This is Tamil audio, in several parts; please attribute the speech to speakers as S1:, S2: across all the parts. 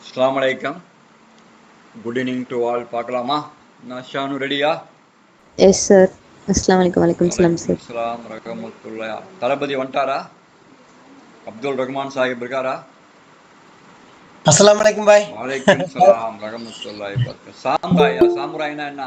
S1: அஸ்ஸலாமு அலைக்கும். Good evening to all. பார்க்கலாமா? ஷானு ரெடியா?
S2: Yes sir. அஸ்ஸலாமு அலைக்கும். வலைக்கும் சலாம் சார்.
S1: அஸ்ஸலாம் ரஹமத்துல்லாஹ். தளபதி வந்துட்டாரா? அப்துல் ரஹ்மான் சாஹிப் இருக்காரா?
S3: அஸ்ஸலாமு அலைக்கும் பாய்.
S1: வலைக்கும் சலாம் ரஹமத்துல்லாஹி வபரகாத்துஹு. சாமுராய்னா என்ன?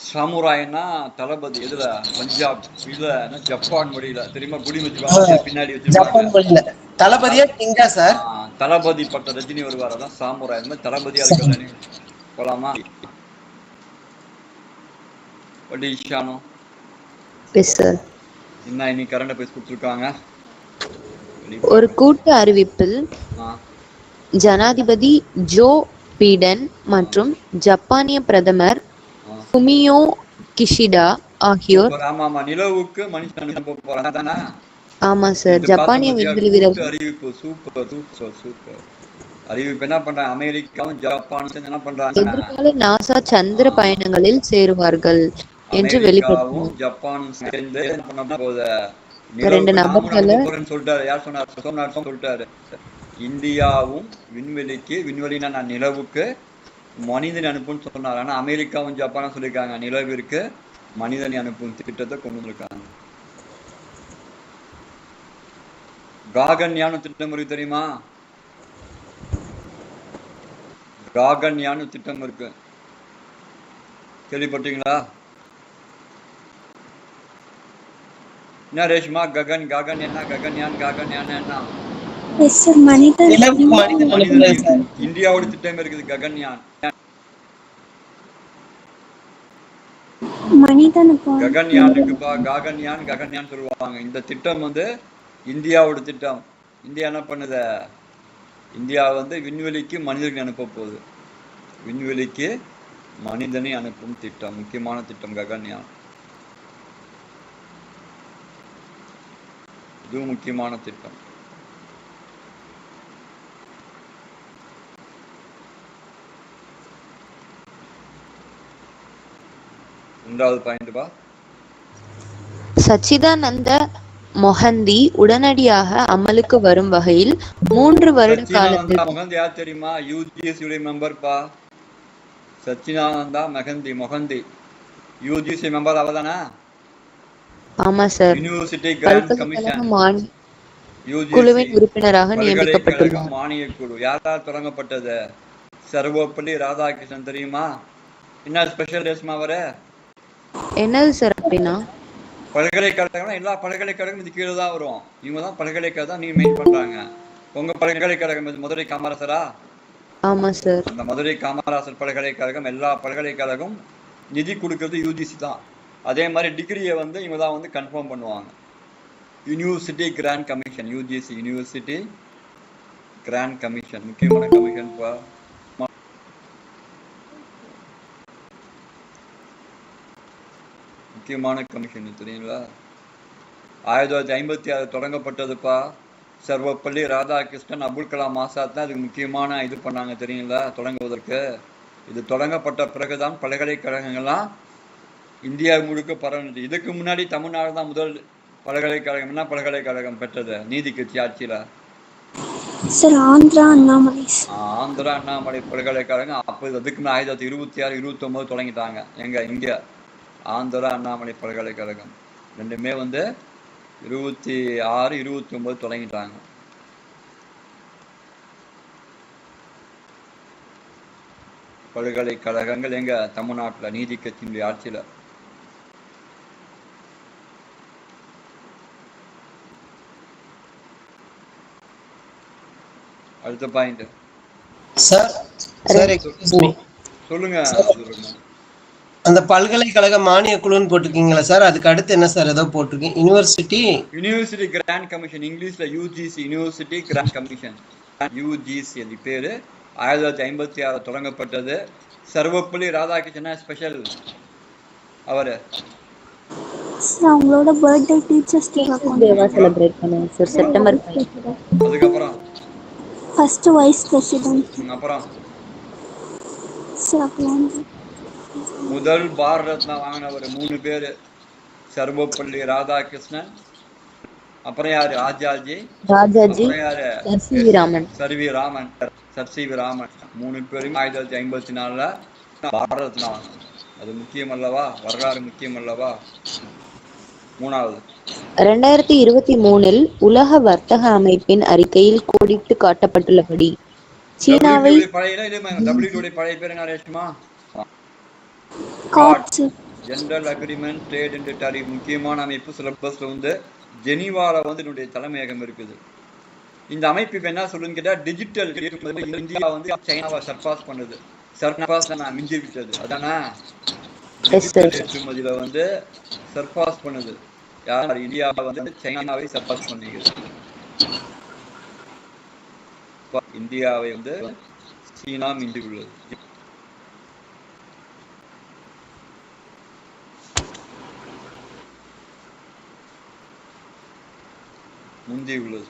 S1: சாமுராய்னா தளபதி. எதுல? பஞ்சாப் இல்ல ஜப்பான் மொழியில தெரியுமா? குடி வச்சுப்பாங்க, பின்னாடி
S3: ஜப்பான் மொழியில தளபதியா கிங்கா சார்?
S1: தளபதி பட்ட ரஜினி வருவார், அதான் சாமுராய். அந்த மாதிரி தளபதியா இருக்கு. போலாமா? Shanu
S2: yes sir.
S1: என்ன இன்னைக்கு கரண்ட் அஃபேர்ஸ் கொடுத்துருக்காங்க?
S2: ஒரு கூட்டு அறிவிப்பில் ஜனாதிபதி ஜோ பீடன் மற்றும் ஜப்பானிய பிரதமர் ஃபுமியோ கிஷிடா ஆகியோர்
S1: நிலவுக்கு மனுஷன் அனுப்ப போறாங்க.
S2: ஆமா சார். ஜப்பானிய விண்வெளி வீரர்
S1: அறிவிப்பு. சூப்பர் சூப்பர் சூப்பர் அறிவிப்பு. என்ன பண்றாங்க? அமெரிக்காவும் ஜப்பானும் என்ன பண்றாங்க?
S2: எதிர்கால நாசா சந்திர பயணங்களில் சேருவார்கள் என்று வெளிப்படுத்தினார்.
S1: ஜப்பானும் சேர்ந்து என்ன பண்ண போகுது?
S2: 2 நபர்களை
S1: சொல்லிட்டாரு. யார் சொன்னார்? சொல்லிட்டாரு. இந்தியாவும் விண்வெளினா நான் நிலவுக்கு மனிதனை அனுப்புன்னு சொன்னார். ஆனா அமெரிக்காவும் ஜப்பானும் சொல்லியிருக்காங்க நிலவிற்கு மனிதனை அனுப்பும் திட்டத்தை கொண்டு வந்திருக்காங்க. காகன்யான் திட்டம் இருக்கு, தெரியுமா? காகன்யான் திட்டம் இருக்கு, கேள்விப்பட்டீங்களா? என்ன ரேஷ்மா? ககன் என்ன? ககன்யான் என்ன? இந்தியாவோட திட்டம் இருக்குது ககன்யான். ககன்யான் சொல்லுவாங்க. இந்த திட்டம் இந்தியாவோட திட்டம். இந்தியா என்ன பண்ணுது? இந்தியா விண்வெளிக்கு மனிதர்களை அனுப்ப போகுது. விண்வெளிக்கு மனிதனை அனுப்பும் திட்டம், முக்கியமான திட்டம் ககன்யான். இது முக்கியமான திட்டம். இரண்டாவது பாயிண்ட் பா.
S2: சச்சிதானந்த மொஹந்தி உடனடியாக அமலுக்கு வரும் வகையில் 3 வருட காலத்தில்
S1: மொஹந்தி யார் தெரியுமா? யூஜிசி மெம்பர் பா. Sachchidananda Mohanty UGC member. அவதானா?
S2: ஆமா சார்.
S1: யூனிவர்சிட்டி கிராண்ட் கமிஷன்
S2: குழுவின் உறுப்பினராக நியமிக்கப்பட்டுள்ளார்.
S1: மானிய குழு யாரால் தொடங்கப்பட்டது? சர்வப்பள்ளி ராதாகிருஷ்ணன். தெரியுமா? என்ன ஸ்பெஷல் டேஸ்மா வர?
S2: என்னது சார் அப்படின்னா?
S1: பல்கலைக்கழகம் எல்லா பல்கலைக்கழகம் இது கீழே தான் வரும். இவங்க தான் பல்கலைக்கழகம் தான் நீங்க மெயின் பண்றாங்க. உங்க பல்கலைக்கழகம் மதுரை காமராசரா? ஆமா சார். அந்த மதுரை காமராசர் பல்கலைக்கழகம் எல்லா பல்கலைக்கழகம் நிதி கொடுக்கறது யூஜிசி தான். அதே மாதிரி டிகிரியை இவங்க தான் கன்ஃபார்ம் பண்ணுவாங்க. University grant commission, UGC university grant commission முக்கியமான கமிஷன். முக்கியமான கமிஷன் தெரியுங்களா? 1956 தொடங்கப்பட்டதுப்பா. சர்வப்பள்ளி ராதாகிருஷ்ணன், அப்துல் கலாம் ஆசாத் தான் அதுக்கு முக்கியமான இது பண்ணாங்க, தெரியுங்களா? தொடங்குவதற்கு. இது தொடங்கப்பட்ட பிறகுதான் பல்கலைக்கழகங்கள்லாம் இந்தியா முழுக்க பரவுனது. இதுக்கு முன்னாடி தமிழ்நாடு தான் முதல் பல்கலைக்கழகம். என்ன பல்கலைக்கழகம் பெற்றது நீதி கட்சி ஆட்சியில?
S4: ஆந்திரா
S1: அண்ணாமலை பல்கலைக்கழகம். அப்போ அதுக்கு 1926, 1929 தொடங்கிட்டாங்க. இங்க ஆந்திரா அண்ணாமலை பல்கலைக்கழகம் ரெண்டுமே 26, 29 தொடங்கிட்டாங்க. பல்கலைக்கழகங்கள் எங்க? தமிழ்நாட்டில் நீதி கட்சியினுடைய ஆட்சியில. அடுத்த பாயிண்ட்
S3: சார்.
S1: சொல்லுங்க.
S3: அந்த பல்கலைக்கழக மானிய குழுன்னு போட்டிருக்கீங்களா சார்? அதுக்கு அடுத்து என்ன சார் ஏதோ போட்டிருக்கீங்க? யூனிவர்சிட்டி
S1: கிராண்ட் கமிஷன், இங்கிலீஷ்ல UGC university grant commission. UGC அது பேரு. 1956 தொடங்கப்பட்டது. சர்வப்பள்ளி ராதாகிருஷ்ணன் ஸ்பெஷல். அவரு
S4: அவங்களோட பர்த்டே டீச்சர்ஸ் டேவா
S2: செலிப்ரேட் பண்ணுவாங்க சார். செப்டம்பர் 5.
S1: அதுக்கப்புறம்
S4: ஃபர்ஸ்ட் வைஸ் பிரசிடென்ட்.
S1: அப்புறம்
S4: சார்
S1: முதல் பாரத் ரத்னா வாங்கினவர் 3 பேரு. சர்வப்பள்ளி ராதாகிருஷ்ணன், அப்புறம் யாரு? ராஜாஜி.
S2: ராஜாஜி,
S1: அப்புறம் யாரு?
S2: Sir C V. Raman.
S1: Sir V Raman. Sir C V. Raman 3 பேரும் 1954 பாரத ரத்னா. அது முக்கியம் அல்லவா? வரலாறு முக்கியம் அல்லவா? 3வது
S2: 2023 உலக வர்த்தக அமைப்பின் அறிக்கையில் கோடிட்டு காட்டப்பட்டுள்ளபடி சீனாவை
S1: WTO பழைய பேர் என்ன Reshma? General agreement trade and tariff முக்கியமான அமைப்பு. சிலபஸ்ல வந்து ஜெனீவால வந்து என்னுடைய தலைமையகம் இருக்குது. இந்த அமைப்பு இப்ப என்ன சொல்லுன்னு கேட்டா டிஜிட்டல் இந்தியா வந்து சைனாவை சர்பாஸ் பண்ணுது. சர்பாஸ் மிஞ்சி விட்டது. அதானா ஏற்றுமதியில வந்து சர்பாஸ் பண்ணுது. யார்? இந்தியா வந்து சைனாவை சர்பாஸ் பண்ணிக்குது. இந்தியாவை வந்து சீனா மிஞ்சி உள்ளது. முந்தி உள்ளது.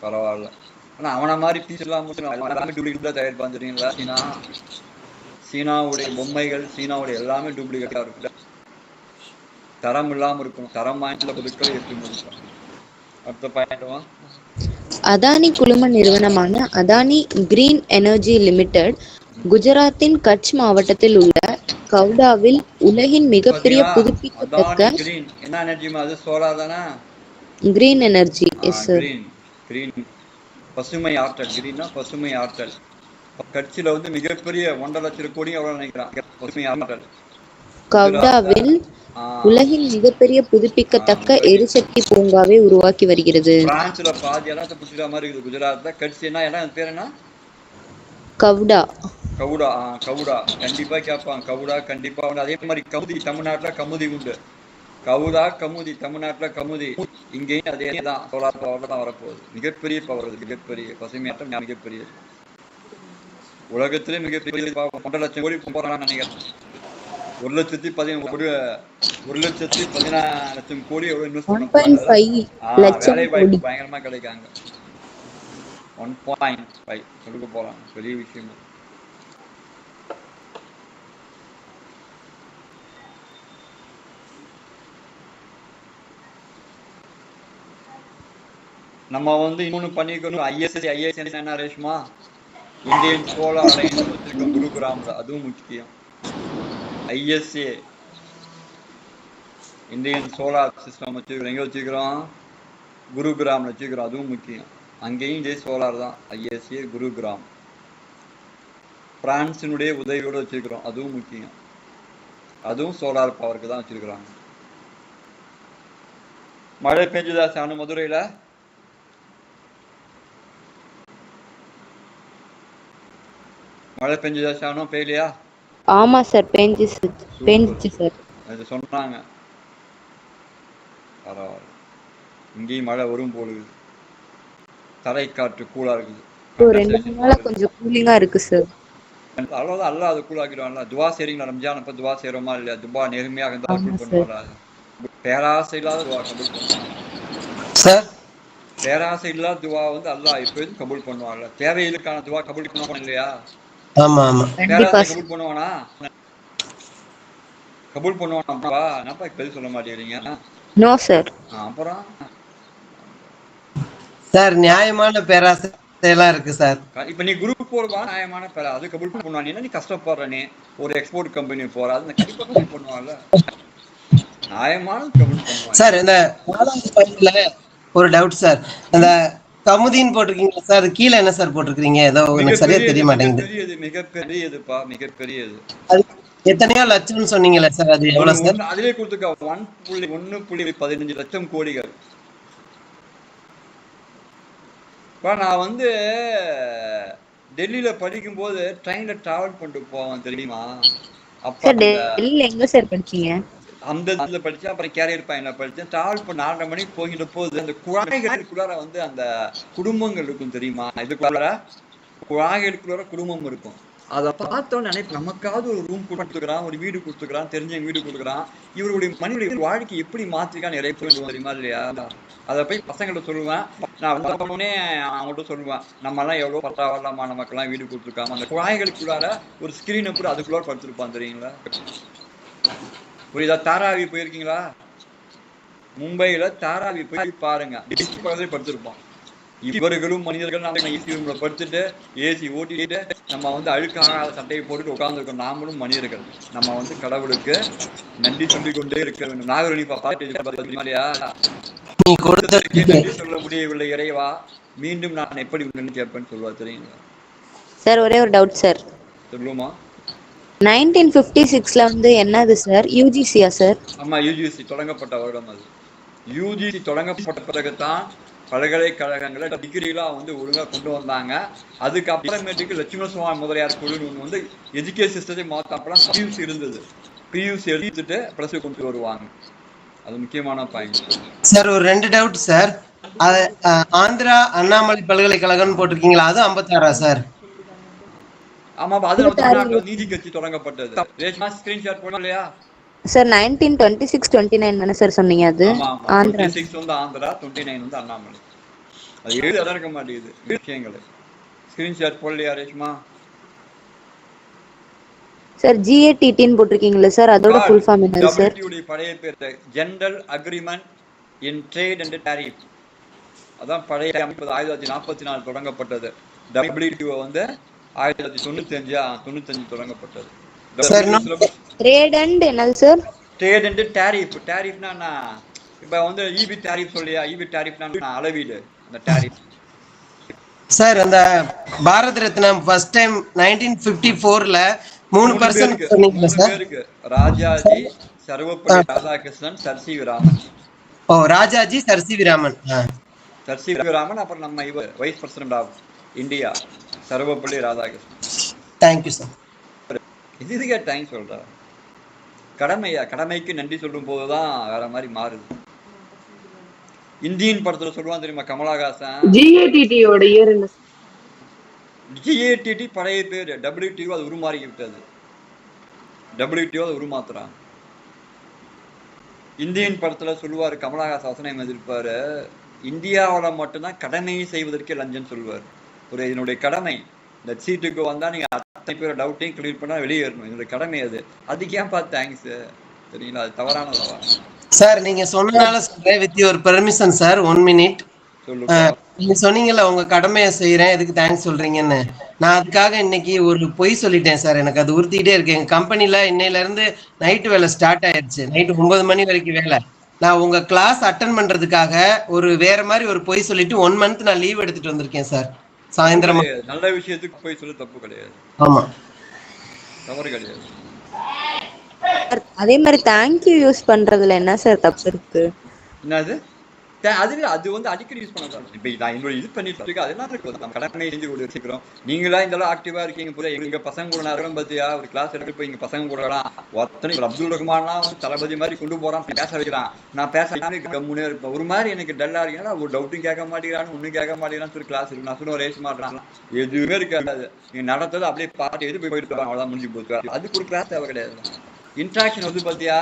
S1: பரவாயில்ல. ஆனா அவனை மாதிரி பீஸ் எல்லாம் டூப்ளிகேட் தயார் பண்ணுறீங்களா? சீனாவுடைய பொம்மைகள், சீனாவுடைய எல்லாமே டூப்ளிகேட்டா இருக்குல்ல. தரம் இல்லாம இருக்கும். தரம் வாய்ந்த பொருட்களை ஏற்றுமதி பண்ணும். அடுத்த பாயிண்ட்வா.
S2: அதானி குழும நிறுவனமான அதானி கிரீன் எனர்ஜி லிமிடெட் குஜராத்தின் கட்ச் மாவட்டத்தில் உள்ள கவுடாவில் உலகின் மிகப்பெரிய புதுப்பிக்கத்தக்க
S1: என்ன எனர்ஜிமா? அது சோலார் தானே?
S2: Green energy. Yes sir.
S1: Green பசுமை ஆற்றல். கிரீன்னா பசுமை ஆற்றல். கட்சியில வந்து மிகப்பெரிய 1.5 லட்சம் கோடி எவ்வளவு நினைக்கிறான் பசுமை ஆற்றல்.
S2: கவுடாவில் உலகின் மிகப்பெரிய புதுப்பிக்கத்தக்க எரிசக்தி பூங்காவை உருவாக்கி வருகிறது.
S1: பிரான்ஸ்ல பாதி இடத்தை புடிச்சிட்ட மாதிரி இருக்குது. குஜராத்ல கட்சி என்ன இடம்? பேர் என்ன?
S2: கவுடா.
S1: கவுடா. கவுடா கண்டிப்பா கேட்பாங்க. கவுடா கண்டிப்பா வந்து. அதே மாதிரி கமுதி தமிழ்நாட்டுல கமுதி உண்டு. கவுடா கமுதி தமிழ்நாட்டுல கமுதி. இங்கேயும் அதே தான். சோலார் பவர் தான் வரப்போகுது. மிகப்பெரிய பவர். மிகப்பெரிய பசுமை ஆற்றல். மிகப்பெரிய உலகத்திலே மிகப்பெரிய 1.5 லட்சம் கோடி போறான்னு நினைக்கிறேன். 1,14,00,000 கோடி எவ்வளவு இன்வெஸ்ட் பண்ண வேலை வாய்ப்பு பயங்கரமா கிடைக்காங்க. 1.5 கொடுக்க போறாங்க. பெரிய விஷயம். நம்ம வந்து இன்னொன்னு பண்ணிக்கணும். ISS என்ன ரேஷ்மா? இந்தியன் சோலார் அலையன்ஸ் வச்சிருக்கோம் குருகிராம்ல. அதுவும் முக்கியம். ISA இந்தியன் சோலார் சிஸ்டம் வச்சுக்கிறோம். எங்க வச்சுக்கிறோம்? குருகிராம்ல வச்சுக்கிறோம். அதுவும் முக்கியம். அங்கேயும் இதே சோலார் தான். ISA குருகிராம். பிரான்சினுடைய உதவியோடு வச்சிருக்கிறோம். அதுவும் முக்கியம். அதுவும் சோலார் பவருக்கு தான் வச்சிருக்கிறாங்க. மழை பெஞ்சுதா சாணு மதுரையில? மழை பெஞ்சுதா சாணம்? பெய்யலையா?
S2: ஆமா சார், பெஞ்சிச்சு சார்.
S1: அது சொன்னாங்க. பரவாயில்ல. இங்கேயும் மழை வரும் போலுது. தரை காற்று கூலா இருக்குது.
S2: 2 நாளா கொஞ்சம் கூலிங்கா இருக்கு சார்.
S1: அவ்வளவுதான். அல்ல அது கூலாக்கிடுவாங்களா? துவா செய்றீங்களா? ரம்ஜான் அப்ப துவா செய்யறோமா இல்லையா? துவா நேர்மையாக இருந்தா கபூல் பண்ணுவாரா? பேராசை இல்லாத துவா கபூல் பண்ணுவாங்க
S3: சார்.
S1: பேராசை இல்லாத துவா வந்து அல்லாஹ் எப்போதும் கபூல் பண்ணுவாங்க. தேவைகளுக்கான துவா கபூல் பண்ணுவாங்க இல்லையா?
S3: ஆமா ஆமா.
S1: பேராசை கபூல் பண்ணுவானா? கபூல் பண்ணுவானாப்பா? என்னப்பா பதில் சொல்ல மாட்டேங்கிறீங்க?
S2: No sir.
S1: அப்புறம்
S3: சார் நியாயமான பேராசை எல்லாம் இருக்கு சார்.
S1: இப்ப நீ குரூப் போறவா? நியாயமான பேரா அது கபூல் பண்ணுவான். நீ கஷ்டப்படுற, நீ ஒரு எக்ஸ்போர்ட் கம்பெனி போற, அது கண்டிப்பா கபூல் பண்ணுவாங்கல்ல. நியாயமான கபூல் பண்ணுவாங்க
S3: சார். இந்த 4வது பாயிண்ட்ல ஒரு டவுட் சார். அந்த கமுதின்னு போட்டிருக்கீங்களா சார்? கீழே என்ன சார் போட்டிருக்கீங்க? ஏதோ எனக்கு சரியா தெரிய மாட்டேங்குது.
S1: மிகப்பெரியதுப்பா, மிகப்பெரியது.
S3: அது எத்தனையோ லட்சம்னு சொன்னீங்களா சார்? அது எவ்வளவு சார்?
S1: அதிலே கொடுத்துக்க 1.15 லட்சம் கோடிகள். நான் வந்து டெல்லியில படிக்கும் போது ட்ரெயின்ல டிராவல் பண்ணிட்டு போவேன் தெரியுமா?
S2: அப்ப டெல்லியில எங்க சார் படிச்சீங்க?
S1: அந்த இதுல படிச்சேன். அப்புறம் கேரியர் பையன்ல படிச்சேன். டிராவல் பண்ண 4:30 மணிக்கு போகிட்ட போது அந்த குழாய்களுக்குள்ளார வந்து அந்த குடும்பங்கள் இருக்கும் தெரியுமா? இதுக்குள்ளார குழாய்களுக்குள்ளார குடும்பம் இருக்கும். அதை பார்த்தோன்னு நினைப்பு, நமக்காவது ஒரு ரூம் கொடுத்துக்கிறான், ஒரு வீடு கொடுத்துக்கிறான், தெரிஞ்சவங்க வீடு கொடுக்குறான். இவருடைய மனிதனுடைய வாழ்க்கை எப்படி மாற்றிருக்கான்னு நிறைய பேர் தெரியுமா இல்லையா? அதை போய் பசங்கள்ட்ட சொல்லுவேன். நான் வந்தோடனே அவங்கள்ட்ட சொல்லுவேன், நம்ம எல்லாம் எவ்வளவு பத்தாவலாமா, நமக்கெல்லாம் வீடு கொடுத்துருக்காம. அந்த குழாய்களுக்குள்ளார ஒரு ஸ்கிரீனை கூட அதுக்குள்ளார படுத்துருப்பான் தெரியுங்களா? புரியுதா? தாராவி போயிருக்கீங்களா? மும்பையில தாராவி போய் பாருங்க, படுத்திருப்போம். இவர்களும் மனிதர்கள். நம்ம ஏசி ரூம்ல படுத்துட்டு ஏசி ஓட்டிட்டு நம்ம வந்து அழுக்காக சட்டையை போட்டுட்டு உட்கார்ந்துருக்கோம். நாமளும் மனிதர்கள். நம்ம வந்து கடவுளுக்கு நன்றி சொல்லிக் கொண்டே இருக்க வேண்டும். நாகரணிப்பா பாட்டு இல்லையா, நன்றி சொல்ல முடியவில்லை இறைவா, மீண்டும் நான் எப்படி உடனே கேட்பேன்னு சொல்லுவா தெரியுங்களா
S2: சார்? ஒரே ஒரு டவுட் சார்.
S1: சொல்லுமா?
S2: 1956ல வந்து என்னது சார்? யூஜிசியா சார்?
S1: ஆமா, யூஜிசி தொடங்கப்பட்ட வருடம் அது. யூஜிசி தொடங்கப்பட்ட பிறகுதான் பல்கலைக்கழகங்களை டிகிரிலாம் வந்து ஒழுங்கா கொண்டு வந்தாங்க. அதுக்கு அப்புறமேட்டுக்கு லட்சுமண சுவாமி முதலியார் ஸ்கூல்னு ஒன்று வந்து எஜுகேஷன் சிஸ்டத்தை மாற்றப்பலாம். பியூசி இருந்தது, பியூசி எடுத்துட்டு ப்ளஸ் கொண்டு வருவாங்க. அது முக்கியமான பாயிண்ட்
S3: சார். ஒரு 2 டவுட் சார். அது ஆந்திரா அண்ணாமலை பல்கலைக்கழகம்னு போட்டிருக்கீங்களா, அது 56ஆ சார்?
S1: ஆமா, அது தமிழ்நாட்டில் நீதி கட்சி தொடங்கப்பட்டது. ரேஷ்மா ஸ்கிரீன்ஷாட் போட இல்லையா
S2: சார்? 1926-29 தானே சார் சொன்னீங்க? அது ஆந்திரா.
S1: 26 வந்து ஆந்திரா, 29 வந்து அண்ணாமலை. அது எழுத இருக்க மாட்டேங்குது விஷயங்கள். ஸ்கிரீன்ஷாட் போடலையா ரேஷ்மா?
S2: சார் GATTன்னு போட்டிருக்கீங்களா சார்? அதோட ஃபுல் ஃபார்ம் என்ன சார்?
S1: பழைய பேர் general agreement in trade and tariff. அதான் பழைய அமைப்பு. 1944 தொடங்கப்பட்டது. WTO வந்து 1995 தொடங்கப்பட்டது.
S2: ட்ரேட் அண்ட் என்னது சார்?
S1: Trade and tariff. டாரிஃப்னா இப்ப வந்து ஈபி டாரிஃப் சொல்லியா? ஈபி டாரிஃப்னா அளவீடு. அந்த டாரிஃப்
S3: சார், அந்த பாரத் ரத்னம் ஃபர்ஸ்ட் டைம் 1954ல 3% சொன்னீங்களா சார்?
S1: Rajaji, Sarvepalli Radhakrishnan, Sir C V Raman.
S3: ஓ, Rajaji, Sir C V Raman.
S1: Sir C V Raman. அப்புறம் நம்ம இவர் vice president of India Sarvepalli Radhakrishnan.
S3: Thank you sir.
S1: இதுக்கே டைம் சொல்ற கடமையா? கடமைக்கு நன்றி சொல்லும் போதுதான் வேற மாதிரி மாறுது. இந்தியன் படத்துல சொல்லுவான் தெரியுமா கமலஹாசன்?
S2: GATT-யோட இயர் என்ன?
S1: GATT பழைய பேர். WTO அது உருமாறி விட்டது. WTO அது உருமாத்துறான். இந்தியன் படத்துல சொல்லுவாரு கமலஹாசன், வசனம் எதிர்ப்பாரு, இந்தியாவோட மட்டும்தான் கடமையை செய்வதற்கே லஞ்சம் சொல்லுவார். ஒரு இதனுடைய கடமை, இந்த சீட்டுக்கு வந்தா நீங்க அத்தனை பேர் டவுட்டையும் கிளியர் பண்ணா வெளியேறணும். என்னுடைய கடமை அது. அதுக்கு ஏன்பா தேங்க்ஸ்? சரிங்களா? அது தவறானதா
S3: சார்? நீங்க சொன்னனால சொல்றேன், with your permission sir. 1 minute. நீங்க சொன்னீங்கல்ல உங்க கடமையை செய்யறேன், எதுக்கு தேங்க்ஸ் சொல்றீங்கன்னு. நான் அதுக்காக இன்னைக்கு ஒரு பொய் சொல்லிட்டேன் சார். எனக்கு அது உறுத்திட்டே இருக்கு. எங்க கம்பெனில இன்னையில இருந்து நைட்டு வேலை ஸ்டார்ட் ஆயிடுச்சு. நைட்டு 9 மணி வரைக்கும் வேலை. நான் உங்க கிளாஸ் அட்டன் பண்றதுக்காக ஒரு வேற மாதிரி ஒரு பொய் சொல்லிட்டு 1 மந்த் நான் லீவ் எடுத்துட்டு வந்திருக்கேன் சார். சாயந்தரம்
S1: நல்ல விஷயத்துக்கு போய் சொல்ல தப்பு கிடையாது.
S3: ஆமா,
S1: தவறு கிடையாது.
S2: அதே மாதிரி தேங்க்யூ யூஸ் பண்றதுல என்ன சார் தப்பு இருக்கு?
S1: என்னது அது வந்து அடிக்கடி யூஸ் பண்ணலாம். இப்ப நான் என்னோட இது பண்ணிட்டு இருக்கேன். அதெல்லாம் நம்ம கடமை செஞ்சு கொண்டு வச்சுக்கிறோம். நீங்களா இந்த ஆக்டிவா இருக்கீங்க போல. எங்க பசங்க கூட நேரம் பார்த்தியா ஒரு கிளாஸ் எடுத்து போய் எங்க பசங்க கூடலாம் ஒத்தனை அப்துல் ரஹ்மான்லாம் தளபதி மாதிரி கொண்டு போறான், பேச வைக்கிறான். நான் பேச கம்முனே இருப்பேன். ஒரு மாதிரி எனக்கு டல்லா இருக்கேன்னா ஒரு டவுட்டும் கேட்க மாட்டேங்கிறான்னு, ஒன்னும் கேட்க மாட்டேங்கிறான்னு சொல்லி கிளாஸ் இருக்கு. நான் சொல்லுவேன் ரேஸ் மாட்டான், எதுவுமே இருக்காது. நீங்க நடத்தது அப்படியே பாட்டு எது போயிட்டு அவ்வளவுதான் முடிஞ்சு போச்சு. அதுக்கு ஒரு கிளாஸ் தேவை கிடையாது. இன்ட்ராக்ஷன் வந்து பாத்தியா,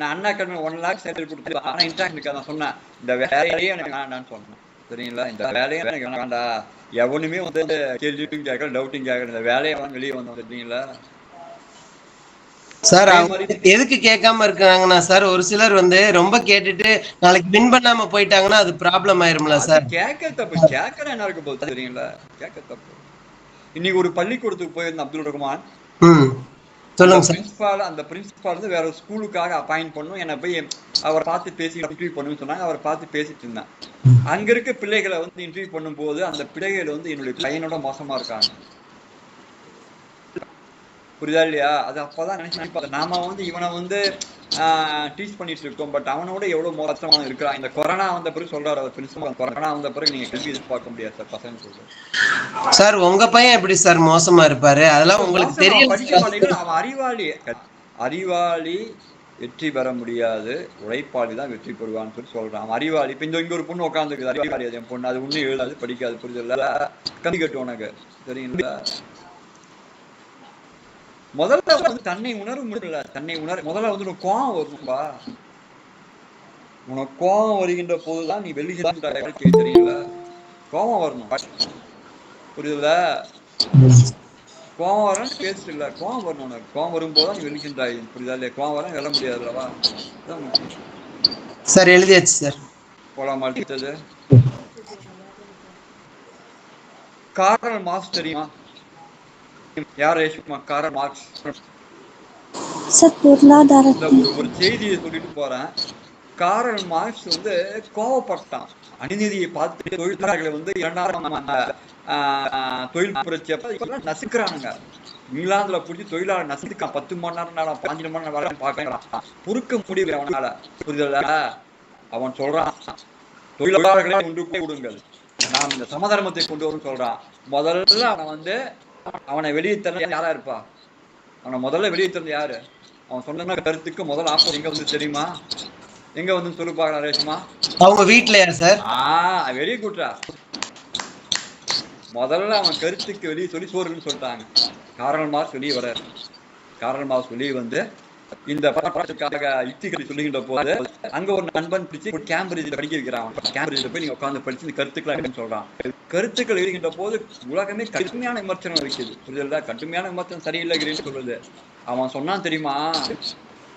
S1: நான் அண்ணா அகாடமி 1 லாக் சேலரி கொடுத்து, ஆனா இன்ட்ராக்ஷனுக்கு நான் சொன்னேன் இந்த வேலையே எனக்கு வேண்டான்னு சொன்னேன். சரிங்களா? இந்த வேலையே எனக்கு வேண்டா, எவனுமே வந்து கேள்வியும் கேட்கல, டவுட்டும் கேட்கல, இந்த வேலையை வெளியே வந்தோம். சரிங்களா
S3: சார்? எதுக்கு கேட்காம இருக்காங்கன்னா சார், ஒரு சிலர் வந்து ரொம்ப கேட்டுட்டு நாளைக்கு வின் பண்ணாம போயிட்டாங்கன்னா அது ப்ராப்ளம் ஆயிரும்ல சார்?
S1: கேட்க தப்பு. கேட்கற என்ன இருக்க போகுது? சரிங்களா? கேட்க தப்பு. இன்னைக்கு ஒரு பள்ளிக்கூடத்துக்கு போயிருந்த அப்துல் ரஹ்மான், சொல்லுங்க சார். அந்த பிரின்சிபால் வந்து வேற ஸ்கூலுக்காக அப்பாயிண்ட் பண்ணும். என்ன போய் அவரை பார்த்து பேசி இன்டர்வியூ பண்ணுன்னு சொன்னாங்க. அவரை பார்த்து பேசிட்டு இருந்தேன். அங்க இருக்க பிள்ளைகளை வந்து இன்டர்வியூ பண்ணும் போது அந்த பிள்ளைகள் வந்து என்னுடைய பையனோட மோசமா இருக்காங்க. புரியுதா இல்லையா? அது அப்பதான் நினைச்சு நாம வந்து இவனை வந்து டீச் பண்ணிட்டு இருக்கோம். பட் அவனோட எவ்வளவு மோசமான இருக்கிறான். இந்த கொரோனா வந்த பிறகு சொல்றாரு அவர் பிரின்சிபல், கொரோனா வந்த பிறகு நீங்க கல்வி எதிர்பார்க்க முடியாது சார் பசங்க சொல்றாரு.
S3: சார் உங்க பையன் எப்படி சார் மோசமா இருப்பாரு? அதெல்லாம் உங்களுக்கு தெரியும்.
S1: அவன் அறிவாளி. அறிவாளி வெற்றி பெற முடியாது, உழைப்பாளி தான் வெற்றி பெறுவான்னு சொல்லி சொல்றான். அவன் அறிவாளி. இப்ப இங்க ஒரு பொண்ணு உட்காந்துருக்குது, அறிவாளி. அது என் பொண்ணு, அது ஒண்ணு எழுதாது படிக்காது. புரியுதுல்ல? கம்மி கட்டு உனக்கு. சரிங்களா? முதல்ல வந்து தன்னை உணர முடியல. தன்னை உணர முதல்ல வந்து உனக்கு கோவம் வரும்பா. உனக்கு கோவம் வருகின்ற போதுதான் நீ வெளியே தெரியுங்களா? கோவம் வரணும். புரியுதுல? கோவம் வரணும் பேசு இல்ல, கோவம் வரணும். உனக்கு கோவம் வரும்போது நீ வெளிக்கின்றாய். புரியுதா இல்லையா? கோவம் வர வெல்ல முடியாது அல்லவா?
S3: சார் எழுதியாச்சு சார்.
S1: போலாமா? அடுத்தது காரல் மார்க்ஸ் தெரியுமா? யார் ரேஷ்மா? Karl Marx.
S4: சார் பொருளாதாரத்தில்.
S1: ஒரு செய்தியை சொல்லிட்டு போறேன். காரல் மார்க்ஸ் வந்து கோவப்பட்டான். அநீதியை பார்த்து தொழிலாளர்களை வந்து 2ஆம் தொழில் புரட்சியப்ப நசுக்கிறானுங்க. இங்கிலாந்துல பிடிச்சி தொழிலாளர் நசுக்கான். 10 மணி நேரம் 15 மணி நேரம் பார்க்கலாம், பொறுக்க முடியல அவனால. புரிதல? அவன் சொல்றான், தொழிலாளர்களை ஒன்று விடுங்கள், நாம் இந்த சமதர்மத்தை கொண்டு வரும் சொல்றான். முதல்ல அவன் வந்து அவனை வெளியே தர யாரா இருப்பா? அவனை முதல்ல வெளியே தரது யாரு? அவன் சொன்ன கருத்துக்கு முதல் ஆப்போஸ் எங்க வந்து தெரியுமா? எங்க வந்து சொல்லு பாக்கலாம் ரேஷ்மா?
S3: அவங்க வீட்லயா சார்?
S1: வெரி குட்ரா. முதல்ல அவன் கருத்துக்கு வெளியே சொல்லி சோறுன்னு சொல்லிட்டாங்க. காரல் மார்க்ஸ் வெளியே வர. காரல் மார்க்ஸ் வெளியே வந்து இந்த படத்துக்காக யுக்திகளை சொல்லுகின்ற போது அங்க ஒரு நண்பன் பிடிச்சி கேம்பிரிட்ஜ்ல படிக்க வைக்கிறான். கேம்பிரிட்ஜ்ல போய் நீங்க உட்காந்து படிச்சு இந்த கருத்துக்களை சொல்றான். கருத்துக்கள் எழுதுகின்ற போது உலகமே கடுமையான விமர்சனம் இருக்குது. புரிதல்ல? கடுமையான விமர்சனம் சரியில்லைன்னு சொல்றது. அவன் சொன்னான் தெரியுமா?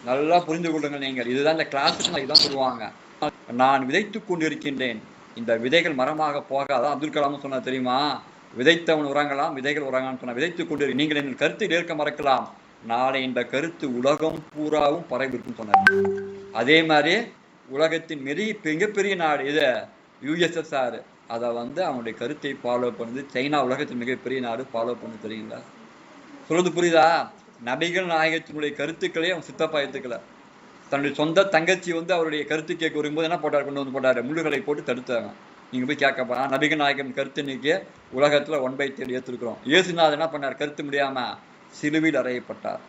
S1: நல்லா புரிந்து கொள்ளுங்கள் நீங்கள். இதுதான் இந்த கிளாஸுக்கு இதுதான் சொல்லுவாங்க. நான் விதைத்துக் கொண்டிருக்கின்றேன், இந்த விதைகள் மரமாக போகாத. அப்துல் கலாம் சொன்னா தெரியுமா? விதைத்தவன் உறங்கலாம், விதைகள் உறங்கலாம் சொன்ன. விதைத்துக் கொண்டு நீங்கள் என் கருத்தில் ஏற்க மறக்கலாம், நாளை இந்த கருத்து உலகம் பூராவும் பரவி இருக்குன்னு சொன்னார். அதே மாதிரி உலகத்தின் மிகப்பெரிய நாடு இது USSR. அதை வந்து அவனுடைய கருத்தை ஃபாலோ பண்ணுது. சைனா உலகத்தின் மிகப்பெரிய நாடு, ஃபாலோ பண்ணு. தெரியுங்களா? சொல்றது புரியுதா? நபிகள் நாயகத்தினுடைய கருத்துக்களே அவன் சித்தப்பா ஏத்துக்கல. தன்னுடைய சொந்த தங்கச்சி வந்து அவருடைய கருத்து கேட்க வரும்போது என்ன போட்டார்? கொண்டு வந்து போட்டாரு, முள்ளுகளை போட்டு தடுத்தாங்க. நீங்க போய் கேட்க போனா நபிகள் நாயகம் கருத்து நீக்கி உலகத்துல 1/3 ஏத்துருக்கிறோம். இயேசுநாதர் என்ன பண்ணார்? கருத்து முடியாம சிலுவையில் அறையப்பட்டார்.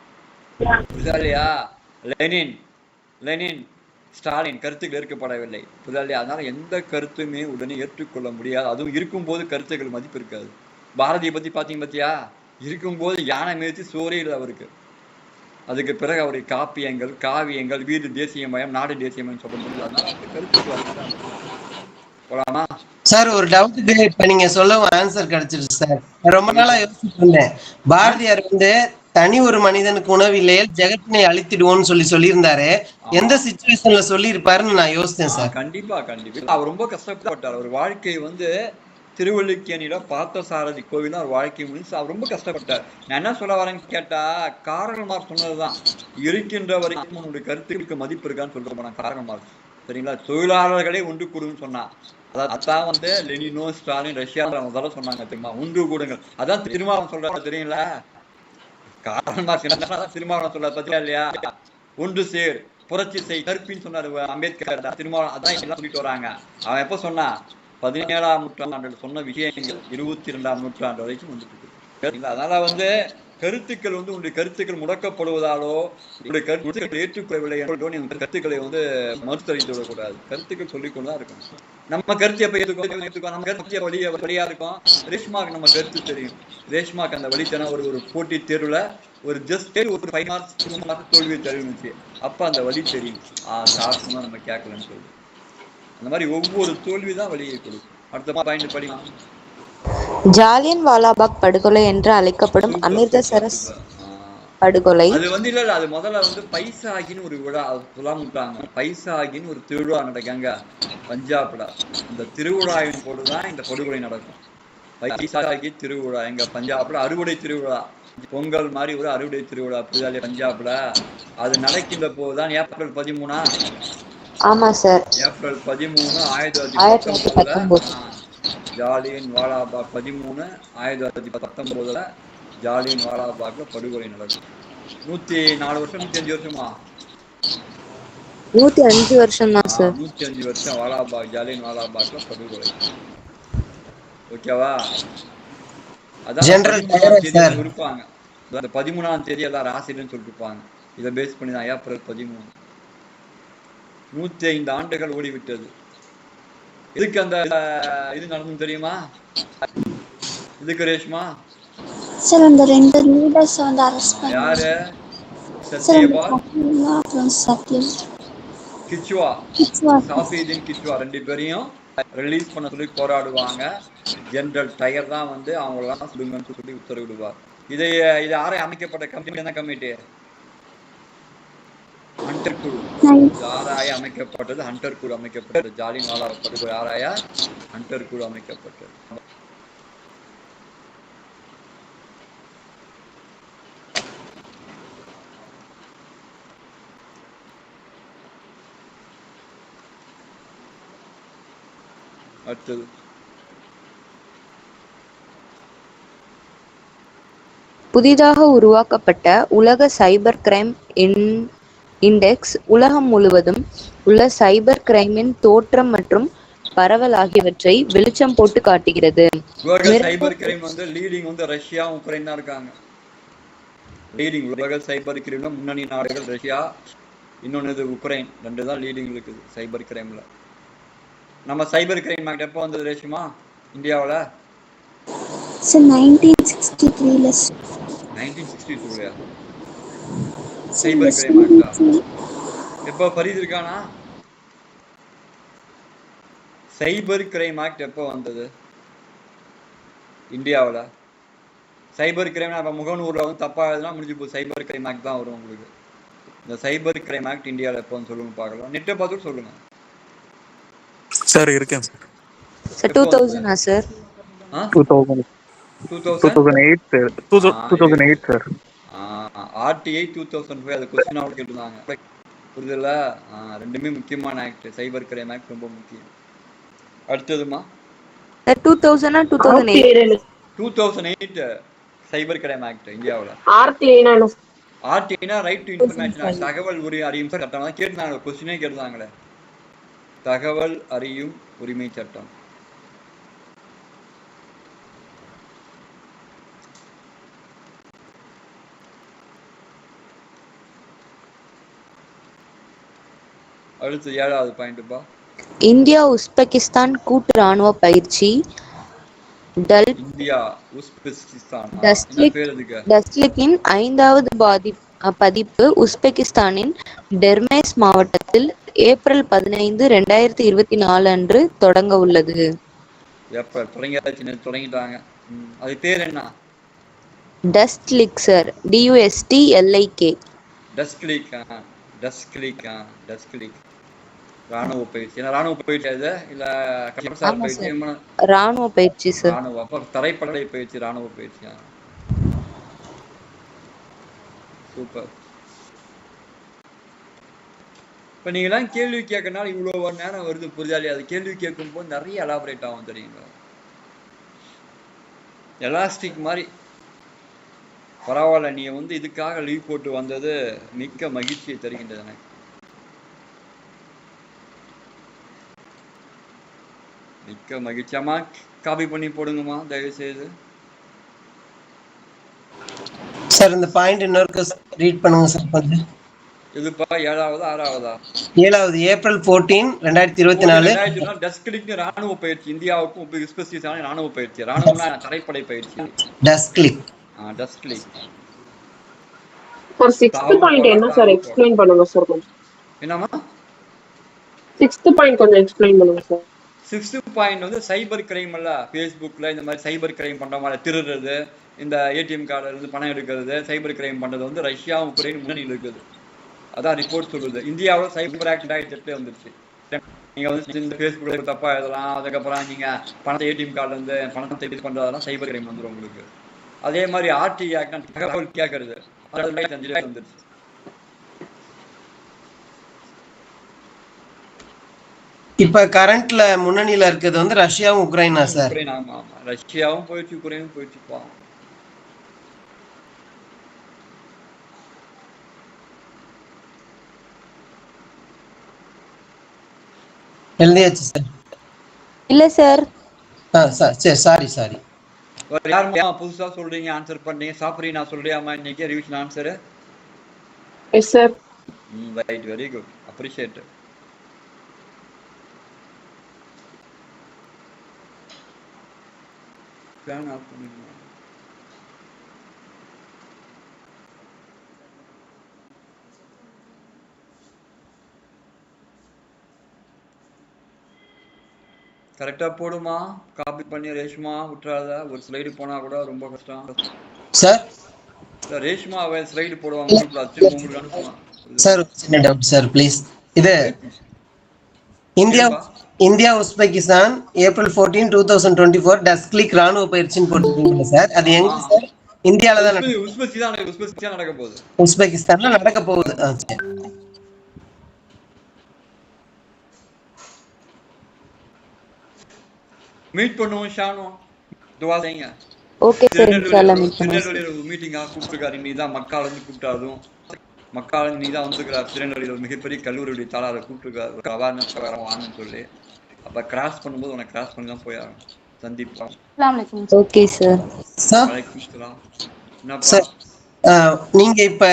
S1: புரியுதா இல்லையா? லெனின் ஸ்டாலின் கருத்துக்கள் ஏற்கப்படவில்லை. புரியுதா இல்லையா? அதனால எந்த கருத்துமே உடனே ஏற்றுக்கொள்ள முடியாது. அதுவும் இருக்கும்போது கருத்துக்கள் மதிப்பு இருக்காது. பாரதியை பத்தி பாத்தீங்க பத்தியா? இருக்கும்போது யானை மிதித்து சோறே இல்லை அவருக்கு. அதுக்கு பிறகு அவருடைய காவியங்கள் வீடு தேசியமயம், நாடு தேசியமயம் சொல்ல முடியாது. அதனால கருத்துக்கள் போலாமா
S3: சார்? ஒரு டவுட்டுக்கு இப்ப நீங்க சொல்லவும் ஆன்சர் கிடைச்சிருச்சு சார். ரொம்ப நாளா யோசிச்சுட்டு இருந்தேன். பாரதியார் வந்து தனி ஒரு மனிதனுக்கு உணவு இல்லையே ஜெகத்தினை அழித்திடுவோம்னு சொல்லியிருந்தாரு. எந்த சிச்சுவேஷன்ல சொல்லி இருப்பாருன்னு நான் யோசித்தேன் சார்.
S1: கண்டிப்பா. அவர் ரொம்ப கஷ்டப்பட்டார். அவர் வாழ்க்கை வந்து திருவள்ளுக்கேணியில பார்த்தசாரதி கோவில் அவர் வாழ்க்கை முடிஞ்சு. அவர் ரொம்ப கஷ்டப்பட்டார். நான் என்ன சொல்ல வரேன்னு கேட்டா, காரல் மார்க்ஸ் சொன்னதுதான், இருக்கின்ற வரைக்கும் உன்னுடைய கருத்துக்களுக்கு மதிப்பு இருக்கான்னு சொல்றேன் காரல் மார்க்ஸ். சரிங்களா? தொழிலாளர்களே ஒன்று கூடுன்னு சொன்னான். அதான் வந்து லெனினோ, ஸ்டாலின், ரஷ்யா முதல்ல சொன்னாங்க தெரியுமா? ஒன்று கூடுங்கள். அதான் திருமாவளவன் சொல்றாரு தெரியுங்களா? காரல் மார்க்ஸ் என்ன திருமாவளவன் சொல்றாரு பத்தியா இல்லையா? ஒன்று சேர், புரட்சி செய், கற்பின்னு சொன்னாரு அம்பேத்கர். திருமாவளவன் அதான் எல்லாம் சொல்லிட்டு வராங்க. அவன் எப்ப சொன்னா? 17ஆம் நூற்றாண்டில் சொன்ன விஷயங்கள் 22ஆம் நூற்றாண்டு வரைக்கும் வந்துட்டு இருக்கு. அதனால வந்து கருத்துக்கள் வந்து உங்களுடைய கருத்துக்கள் முடக்கப்படுவதாலோ உங்களுடைய கருத்துக்கள் ஏற்றுக்கொள்ளவில்லை என்றோ நீங்க கருத்துக்களை வந்து மறுத்தறித்து விடக்கூடாது. கருத்துக்கள் சொல்லிக்கொண்டுதான் இருக்கணும். நம்ம கருத்து எப்ப ஏற்றுக்கோ நம்ம கருத்து வழியா இருக்கும். ரேஷ்மாக்கு நம்ம கருத்து தெரியும். ரேஷ்மாக்கு அந்த வழித்தன ஒரு போட்டி தேர்வுல ஒரு ஜஸ்ட் ஒரு 5 மார்க்ஸ் 2 மார்க்ஸ் தோல்வியை தெரிவிச்சு. அப்ப அந்த வழி தெரியும். சாப்பிட்டு நம்ம கேட்கலன்னு சொல்லி அந்த மாதிரி ஒவ்வொரு தோல்விதான் வழியை கொடுக்கும். அடுத்த பாயிண்ட் படிக்கலாம்.
S2: ஜாலியன் வாலாபாக் படுகொலை என்று அழைக்கப்படும் அமிர்தசரஸ் படுகொலை.
S1: அது வந்து இல்ல, அது முதல்ல வந்து பைசாகின்னு ஒரு விழா சொல்லாமட்டாங்க. பைசாகின்னு ஒரு திருவிழா நடக்காங்க பஞ்சாப்ல. இந்த திருவிழாவின் போதுதான் இந்த படுகொலை நடக்கும். பைசாகி திருவிழா எங்க பஞ்சாப்ல அறுவடை திருவிழா. பொங்கல் மாதிரி ஒரு அறுவடை திருவிழா புரியாலே பஞ்சாப்ல. அது நடக்கின்ற போதுதான் ஏப்ரல் 13.
S2: ஆமா சார்.
S1: ஏப்ரல் 13, 1919 ஜாலியன் வாலாபாக் 13, 1919 ஜாலியன் வாலாபாக்ல படுகொலை நடக்கும். 104 வருஷம் 105 வருஷமா?
S2: 105 வருஷம் தான் சார்.
S1: 105 வருஷம் வாலாபாக், ஜாலியன் வாலாபாக்ல படுகொலை. ஓகேவா? அதான் இருப்பாங்க. அந்த 13ஆம் தேதி எல்லாரும் ஆசிரியர்னு சொல்லிட்டு இருப்பாங்க. இதை பேஸ் பண்ணி தான் ஏப்ரல் 13. 105 ஆண்டுகள் ஓடிவிட்டது. இதுக்கு அந்த இது நடந்து தெரியுமா? இதுக்கு ரேஷ்மா
S4: சார் அந்த 2 லீடர்ஸ் வந்து அரெஸ்ட் பண்ணாங்க.
S1: யாரு? சத்யபால்
S4: சத்யம்
S1: கிச்சுவா, சாஃபிதீன் கிச்சுவா 2 பேரையும் ரிலீஸ் பண்ண சொல்லி போராடுவாங்க. ஜெனரல் டயர் தான் வந்து அவங்களெல்லாம் சுடுங்கன்னு சொல்லி உத்தரவிடுவார். இது யாரை அமைக்கப்பட்ட கமிட்டி? என்ன கமிட்டி? ஜாராய அமைக்கப்பட்டது ஹண்டர் குழு அமைக்கப்பட்டது. ஜாலியன் வாலாபாக் ஜாராய ஹண்டர் குழு அமைக்கப்பட்டது. அடுத்தது
S2: புதிதாக உருவாக்கப்பட்ட உலக சைபர் கிரைம் இண்டெக்ஸ் உலகம் முழுவதும் உள்ள சைபர் கிரைமின் தோற்றம் மற்றும் பரவல் ஆகியவற்றை வெளிச்சம் போட்டு காட்டுகிறது.
S1: Cyber crime leading Russia Ukraine தான் இருக்காங்க. லீடிங் உலக சைபர் கிரைம்ல முன்னணி நாடுகள் ரஷ்யா, இன்னொன்னு உக்ரைன், ரெண்டு தான் லீடிங் இருக்குது சைபர் கிரைம்ல. நம்ம சைபர் கிரைம் ஆக்ட் எப்போ வந்தது ரேஷ்மா இந்தியாவில்?
S4: 1963ல
S1: 1962ல சைபர் கிரைம் ஆக்ட் எப்போ பரிது இருக்கானா? சைபர் கிரைம் ஆக்ட் எப்போ வந்தது இந்தியாவில்? சைபர் கிரைம் இப்போ முகநூறுல தப்பா எழுதுனா முடிஞ்சு போய் சைபர் கிரைம் ஆக்ட் தான் வரும் உங்களுக்கு. இந்த சைபர் கிரைம் ஆக்ட் இந்தியாவில் எப்போன்னு சொல்லுங்க பார்க்கலாம். நெட்டை பார்த்துட்டு சொல்லுங்க
S5: சார். இருக்கேன் சார்.
S2: 2000 சார்?
S5: 2008 சார்.
S1: RTI 2005 அது क्वेश्चन அவுட் கேட்டாங்க. புரியுதுல? ரெண்டுமே முக்கியமான ஆக்ட். சைபர் கிரைம் ஆக்ட் ரொம்ப முக்கியம். அடுத்ததுமா
S2: 2000 2008
S1: 2008 சைபர் கிரைம் ஆக்ட் இந்தியாவுல. RTI ரைட் டு இன்ஃபர்மேஷன், தகவல் அறியும் சட்டம் தான் கேட்டாங்க. क्वेश्चनே கேட்டாங்களே, தகவல் அறியும் உரிமை சட்டம். அடுத்து 7வது பாயிண்ட்பா.
S2: இந்தியா உஸ்பெகிஸ்தான் கூட்டு ராணுவ பயிற்சி.
S1: இந்தியா உஸ்பெகிஸ்தான்
S2: டஸ்லிக்கின் 5வது பதிப்பு உஸ்பெகிஸ்தானின் டெர்மேஸ் மாவட்டத்தில் ஏப்ரல் 15, 2024 அன்று தொடங்க உள்ளது.
S1: தொடங்கிட்டாங்க. அது பேர் என்ன?
S2: டஸ்ட்லிக் சார். DUSTLIK.
S1: டஸ்ட்லிக் ராணுவ பயிற்சி. ராணுவ பயிற்சி அது இல்ல பயிற்சி?
S2: ராணுவ பயிற்சி சார்.
S1: ராணுவ அப்ப தரைப்படை பயிற்சி, ராணுவ பயிற்சி. சூப்பர். இப்ப நீங்க எல்லாம் கேள்வி கேட்கறதுனால இவ்வளவு நேரம் வருது, புரிஞ்சாலே. அது கேள்வி கேட்கும் போது நிறைய எலாபரேட் ஆகும் தெரியுங்களா? எலாஸ்டிக் மாதிரி. பரவாயில்ல, நீ இதுக்காக லீவ் போட்டு வந்தது மிக்க மகிழ்ச்சியை தருகின்றது எனக்கு. மிக்க மகிழ்ச்சியாமா. காப்பி பண்ணி போடுங்கம்மா தயவு செய்து.
S3: சார் இந்த பாயிண்ட் இன்னொரு ரீட் பண்ணுங்க சார் கொஞ்சம்.
S1: இதுப்பா 7வது 6வதா?
S3: 7வது ஏப்ரல் 14, 2024.
S1: டஸ்ட்லிக் ராணுவ பயிற்சி. இந்தியாவுக்கும் உஸ்பெகிஸ்தான ராணுவ பயிற்சி. ராணுவம்னா தரைப்படை பயிற்சி. டஸ்ட்லிக்.
S6: சார் 6th பாயிண்ட் என்ன சார்? எக்ஸ்பிளைன் பண்ணுங்க சார் கொஞ்சம்.
S1: என்னமா
S6: 6th பாயிண்ட் கொஞ்சம் எக்ஸ்பிளைன் பண்ணுங்க sir.
S1: 6th point cyber crime எல்லாம் Facebookல இந்த மாதிரி சைபர் கிரைம் பண்ற மாதிரி திருடுறது, இந்த ஏடிஎம் கார்டுல இருந்து பணம் எடுக்கிறது, சைபர் கிரைம் பண்றது ரஷ்யா உக்ரைன் முன்னணியில் இருக்குது. அதான் ரிப்போர்ட் சொல்லுது. இந்தியாவில் சைபர் ஆக்ட் 2008 வந்துருச்சு. நீங்க இந்த Facebookல தப்பா எழுதலாம், அதுக்கப்புறம் நீங்க பணத்தை ஏடிஎம் கார்டுல இருந்து பணத்தை இது பண்றதெல்லாம் சைபர் கிரைம் வந்துடும் உங்களுக்கு. அதே மாதிரி RTI ஆக்ட் தகவல் கேட்கறது 2005 வந்துருச்சு.
S3: இப்ப கரண்ட்ல முன்னணியில இருக்கிறது ரஷ்யாவும் உக்ரைனா சார்?
S1: உக்ரைன். ஆமா ஆமா, ரஷ்யாவும் போயிடுச்சு, உக்ரைனும் போயிடுச்சுப்பா.
S3: எழுதியாச்சு சார்.
S2: இல்ல சார்.
S3: சரி சாரி.
S1: யாருமா புதுசா சொல்றீங்க, ஆன்சர் பண்ணீங்க. சாப்பிரி நான் சொல்றியாமா இன்னைக்கு revision answer?
S6: Yes sir.
S1: Right, very good, appreciate. Fan off பண்ணுங்க. கரெக்டா போடுமா, காப்பி பண்ணி. ரேஷ்மா விட்டுறாத, ஒரு ஸ்லைடு போனா கூட ரொம்ப கஷ்டம்
S3: சார்.
S1: ரேஷ்மா அவ ஸ்லைடு போடுவாங்க, உங்களுக்கு அனுப்புவாங்க
S3: சார். சின்ன டவுட் சார் ப்ளீஸ். இது இந்தியா
S1: கேளுப்பா.
S3: இந்தியா உஸ்பெகிஸ்தான் April 14, 2024 டஸ்க்லிக் ராணுவ பயிற்சின்னு போட்டுருக்கீங்க சார். அது எங்க சார்? இந்தியால தான்
S1: உஸ்பெகிஸ்தான் நடக்க போகுது.
S3: உஸ்பெகிஸ்தான்ல நடக்க போகுது. சரி.
S1: மீட் பண்ணுவோம் ஷானு. துவா செய்யுங்க.
S2: ஓகே சார், இன்ஷாஅல்லாஹ் மீட் பண்ணுவோம்.
S1: திருநெல்வேலியில் மீட்டிங்காக கூப்பிட்டுருக்காரு. நீ தான் மக்கால இருந்து கூப்பிட்டாலும் மக்கள் நீ தான் வந்துருக்கிறார். திருநெல்வேலியில் ஒரு மிகப்பெரிய கல்லூரியுடைய தாளாரை கூப்பிட்டுருக்காரு. ஒரு அவேர்னஸ் வாங்கன்னு சொல்லி அப்ப கிராஸ் பண்ணும்போது உனக்கு கிராஸ் பண்ணி தான் போய் ஆகணும். சந்திப்போம்.
S2: Okay sir.
S3: சார் நீங்க இப்ப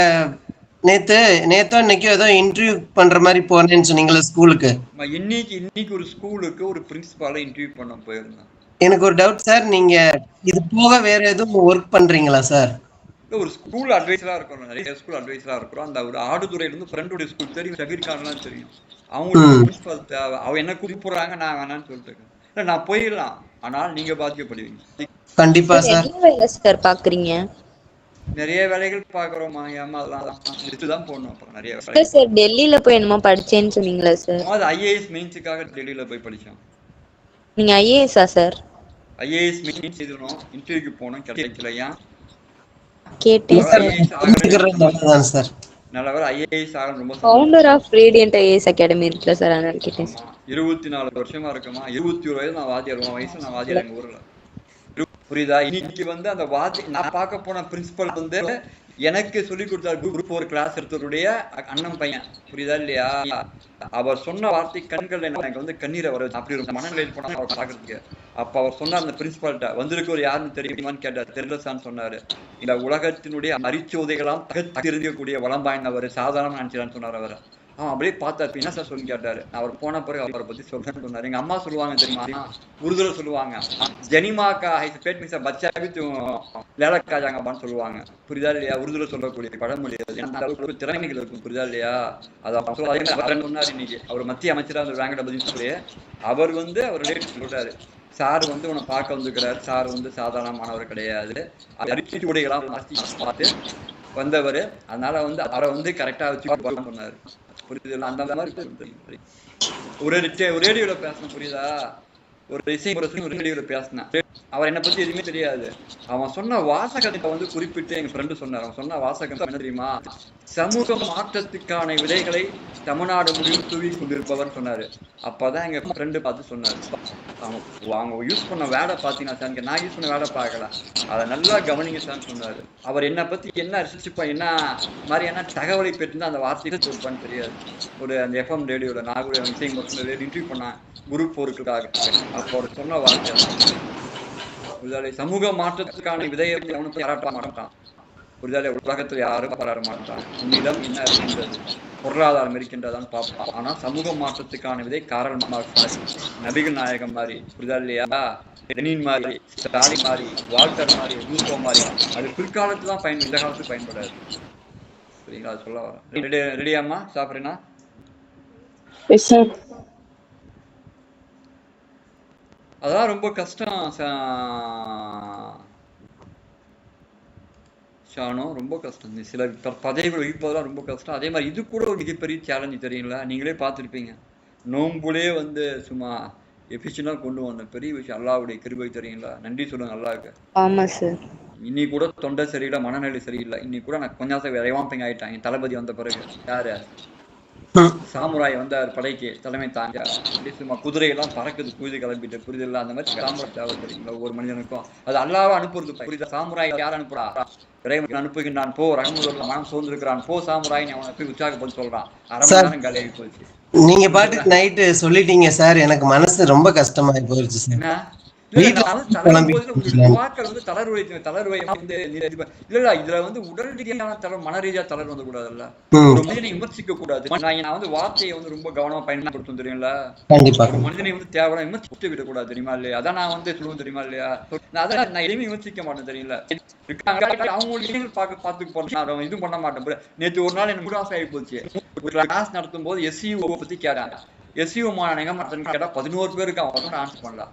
S3: நேத்தோ இன்னைக்கு ஏதோ இன்டர்வியூ பண்ற மாதிரி போறேன்னு சொன்னீங்களா ஸ்கூலுக்கு?
S1: இன்னைக்கு ஒரு ஸ்கூலுக்கு ஒரு பிரின்சிபாலை இன்டர்வியூ பண்ண போயிருந்தேன்.
S3: எனக்கு ஒரு டவுட் சார், நீங்க இது போக வேற எதுவும் ஒர்க் பண்றீங்களா சார்?
S1: ஒரு ஸ்கூல் அட்வைசரா இருக்கிறோம். நிறைய ஸ்கூல் அட்வைசரா இருக்கிறோம். அந்த ஒரு ஆடுதுறையில இருந்து ஃப்ரெண்டுடைய ஸ்கூல் தெரியும், ஷபீர் கான்லாம் தெரியும். அவங்களுக்கு பிரின்சிபால் தேவை. அவ என்ன கூப்பிடுறாங்க, நான் வேணான்னு சொல்லிட்டு இல்லை, நான் போயிடலாம். ஆனால் நீங்க பாதிக்கப்படுவீங்க.
S3: கண்டிப்பா சார்.
S2: என்ன வேலை சார் பாக்குறீங்க?
S1: நிறைய வேலைகள் பாக்குறோமா, தான் போடணும். அப்புறம் நிறைய வேலை
S2: சார் டெல்லியில போய் என்னமோ படிச்சேன்னு சொன்னீங்களா சார்?
S1: அது IAS மெயின்ஸுக்காக டெல்லியில போய் படிச்சோம்.
S2: நீங்க ஐஏஎஸ்ஸா சார்?
S1: IAS மெயின்ஸ் எழுதணும், இன்டர்வியூக்கு போனோம், கிடைக்கலையா
S2: கேட்டேன்
S3: சார்.
S1: நல்ல வேலை IAS ஆக ரொம்ப
S2: founder of Radiant IAS academy இருக்குல்ல சார், அதனால கேட்டேன்.
S1: 24 வருஷமா இருக்குமா. 21 வயசு நான் வாத்தியார். 1 வயசு நான் வாத்தியார் எங்க ஊர்ல. புரியுதா? இன்னைக்கு வந்து அந்த நான் பார்க்க போன பிரின்சிபல் வந்து எனக்கு சொல்லி கொடுத்தாரு. குரூப் 4 கிளாஸ் எடுத்தவருடைய அண்ணன் பையன். புரியுதா இல்லையா? அவர் சொன்ன வார்த்தை கண்கள் எனக்கு வந்து கண்ணீரை வர அப்படி ஒரு மனநிலையில் போனா அவர் பாக்குறதுக்கு. அப்ப அவர் சொன்னார், அந்த பிரின்சிபால்கிட்ட வந்திருக்கவர் யாருன்னு தெரியுமான்னு கேட்டார். தெரியலசான்னு சொன்னாரு. இந்த உலகத்தினுடைய அரிச்சோதைகளாம் தெரிஞ்சக்கூடிய வளம்பாயினவர் சாதாரண நினைச்சான்னு சொன்னார். அவர் அப்படியே பார்த்தாரு. என்ன சார் சொல்லி கேட்டாரு. அவர் போன பிறகு அவரை பத்தி சொல்றேன்னு சொன்னாரு. எங்க அம்மா சொல்லுவாங்க தெரியுமா, உருதுல சொல்லுவாங்க, ஜனிமாக்கா பேட் மிஸ் பச்சா லேலக்கா ஜாங்கப்பான்னு சொல்லுவாங்க. புரியுதா இல்லையா? உருதுல சொல்லக்கூடிய பழமொழி. திறமைகள் இருக்கும். புரியுதா இல்லையா? அது சொன்னாரு. இன்னைக்கு அவர் மத்திய அமைச்சரா அந்த வேங்கட பதில் சொல்லி அவர் வந்து அவர் சொல்றாரு, சார் வந்து உன்னை பார்க்க வந்துக்கிறாரு. சார் வந்து சாதாரணமானவர் கிடையாது, அரிசி உடைகளாம் பார்த்து வந்தவர். அதனால வந்து அவரை வந்து கரெக்டா வச்சு சொன்னாரு. புரியுது? அந்த மாதிரி ஒரு ரேடியோல பேசணும். புரியுதா? ஒரு ரேடியோல பேசினேன். அவர் என்னை பத்தி எதுவுமே தெரியாது. அவன் சொன்ன வாசகத்தை வந்து குறிப்பிட்டு எங்க ஃப்ரெண்டு சொன்னார். அவன் சொன்ன வாசகம் என்ன தெரியுமா? சமூக மாற்றத்துக்கான விதைகளை தமிழ்நாடு முடிவில் தூவி கொண்டிருப்பவர் சொன்னாரு. அப்பதான் எங்க ஃப்ரெண்டு பார்த்து சொன்னாரு, அவங்க யூஸ் பண்ண வேலை பாத்தீங்கன்னா சார், நான் யூஸ் பண்ண வேலை பார்க்கல, அதை நல்லா கவனிங்க சார் சொன்னாரு. அவர் என்னை பத்தி என்ன ரிசர்ச் என்ன மாதிரியான தகவலை பெற்று அந்த வார்த்தையை சொல்லுவான்னு தெரியாது. ஒரு அந்த FM ரேடியோல நாகூர் விஷயம் இன்டர்வியூ பண்ணேன் குரூப் 4க்காக. அப்போ அவர் சொன்ன வார்த்தை சமூக மாற்றத்துக்கான விதையை அவனுக்கு பாராட்ட மாட்டான். புரிதலை உலகத்தில் யாரும் பாராட்ட மாட்டான். உன்னிடம் என்ன இருக்கின்றது, பொருளாதாரம் இருக்கின்றதான் பார்ப்பான். ஆனா சமூக மாற்றத்துக்கான விதை காரல் மார்க்ஸ், நபிகள் நாயகம் மாதிரி, புரிதா இல்லையா, லெனின் மாதிரி, ஸ்டாலின் மாதிரி, வால்டர் மாதிரி, ரூசோ மாதிரி, அது பிற்காலத்துல தான் இந்த காலத்துக்கு பயன்படாது. சரிங்களா? அது சொல்ல வரேன். ரெடியாம்மா? சாப்பிட்றேன்னா? அதெல்லாம் ரொம்ப கஷ்டம் ஷானோ, ரொம்ப கஷ்டம். சில பதவிகள் வகிப்பதெல்லாம் ரொம்ப கஷ்டம். அதே மாதிரி இது கூட ஒரு மிகப்பெரிய சேலஞ்சு தெரியுங்களா? நீங்களே பார்த்துருப்பீங்க. நோம்புலே வந்து சும்மா எஃபிஷியண்டா கொண்டு வந்த பெரிய விஷயம். அல்லாஹ்வுடைய கிருபை தெரியுங்களா? நன்றி சொல்லுங்க அல்லாஹ்வுக்கு.
S2: ஆமா சார். இன்னைக்கு
S1: கூட தொண்டை சரியில்லை, மனநிலை சரியில்லை. இன்னைக்கு கூட நான் கொஞ்சம் விரைவாம்பிங்க ஆயிட்டேன். என் தளபதி வந்த பிறகு யாரு சாமுராய் வந்தார் படைக்கு தலைமை தாங்க. சும்மா குதிரையெல்லாம் பறக்குது, புரிது கிளம்பிட்டு. புரிதல் அந்த மாதிரி சாமுராய் தேவை தெரியுங்களா ஒவ்வொரு மனிதனுக்கும். அது அல்லாஹ்வை அனுப்புறது. புரியுதா? சாமுராய் யார் அனுப்புறா? இறைவன் அனுப்புகின்றான். போ ரஹ்மத்துல்லாஹ் மனம் சோர்ந்திருக்கிறான், போ சாமுராய் அவனை போய் உற்சாகப்படுத்தி சொல்றான். அரை மணி நேரம் காலையில் போச்சு.
S3: நீங்க பாட்டுக்கு நைட்டு சொல்லிட்டீங்க சார், எனக்கு மனசு ரொம்ப கஷ்டமாயி போயிடுச்சு சார்.
S1: உடல் ரீதியான தளர்வு, மன ரீதியா தளர்வு வந்து கூடாதுல்ல. ஒரு மனிதனை விமர்சிக்க கூடாது. நான் வந்து வார்த்தையை வந்து ரொம்ப கவனமா பயன்படுத்தும் தெரியுங்களா? ஒரு மனிதனை வந்து தேவையான விமர்சித்து விட கூடாது தெரியுமா இல்லையா? அதான் நான் வந்து சொல்லுவேன் தெரியுமா இல்லையா? நான் எதுவுமே விமர்சிக்க மாட்டேன் தெரியல. அவங்க பாத்துக்கு போறேன், இதுவும் பண்ண மாட்டேன். நேற்று ஒரு நாள் எனக்கு கூட ஆசை ஆகி போச்சு. கிளாஸ் நடத்தும் போது SEO பத்தி கேட்டாங்க. SEO மாநாடு கேட்டா 11 பேருக்கு அவன் ஆன்சர் பண்ணலாம்.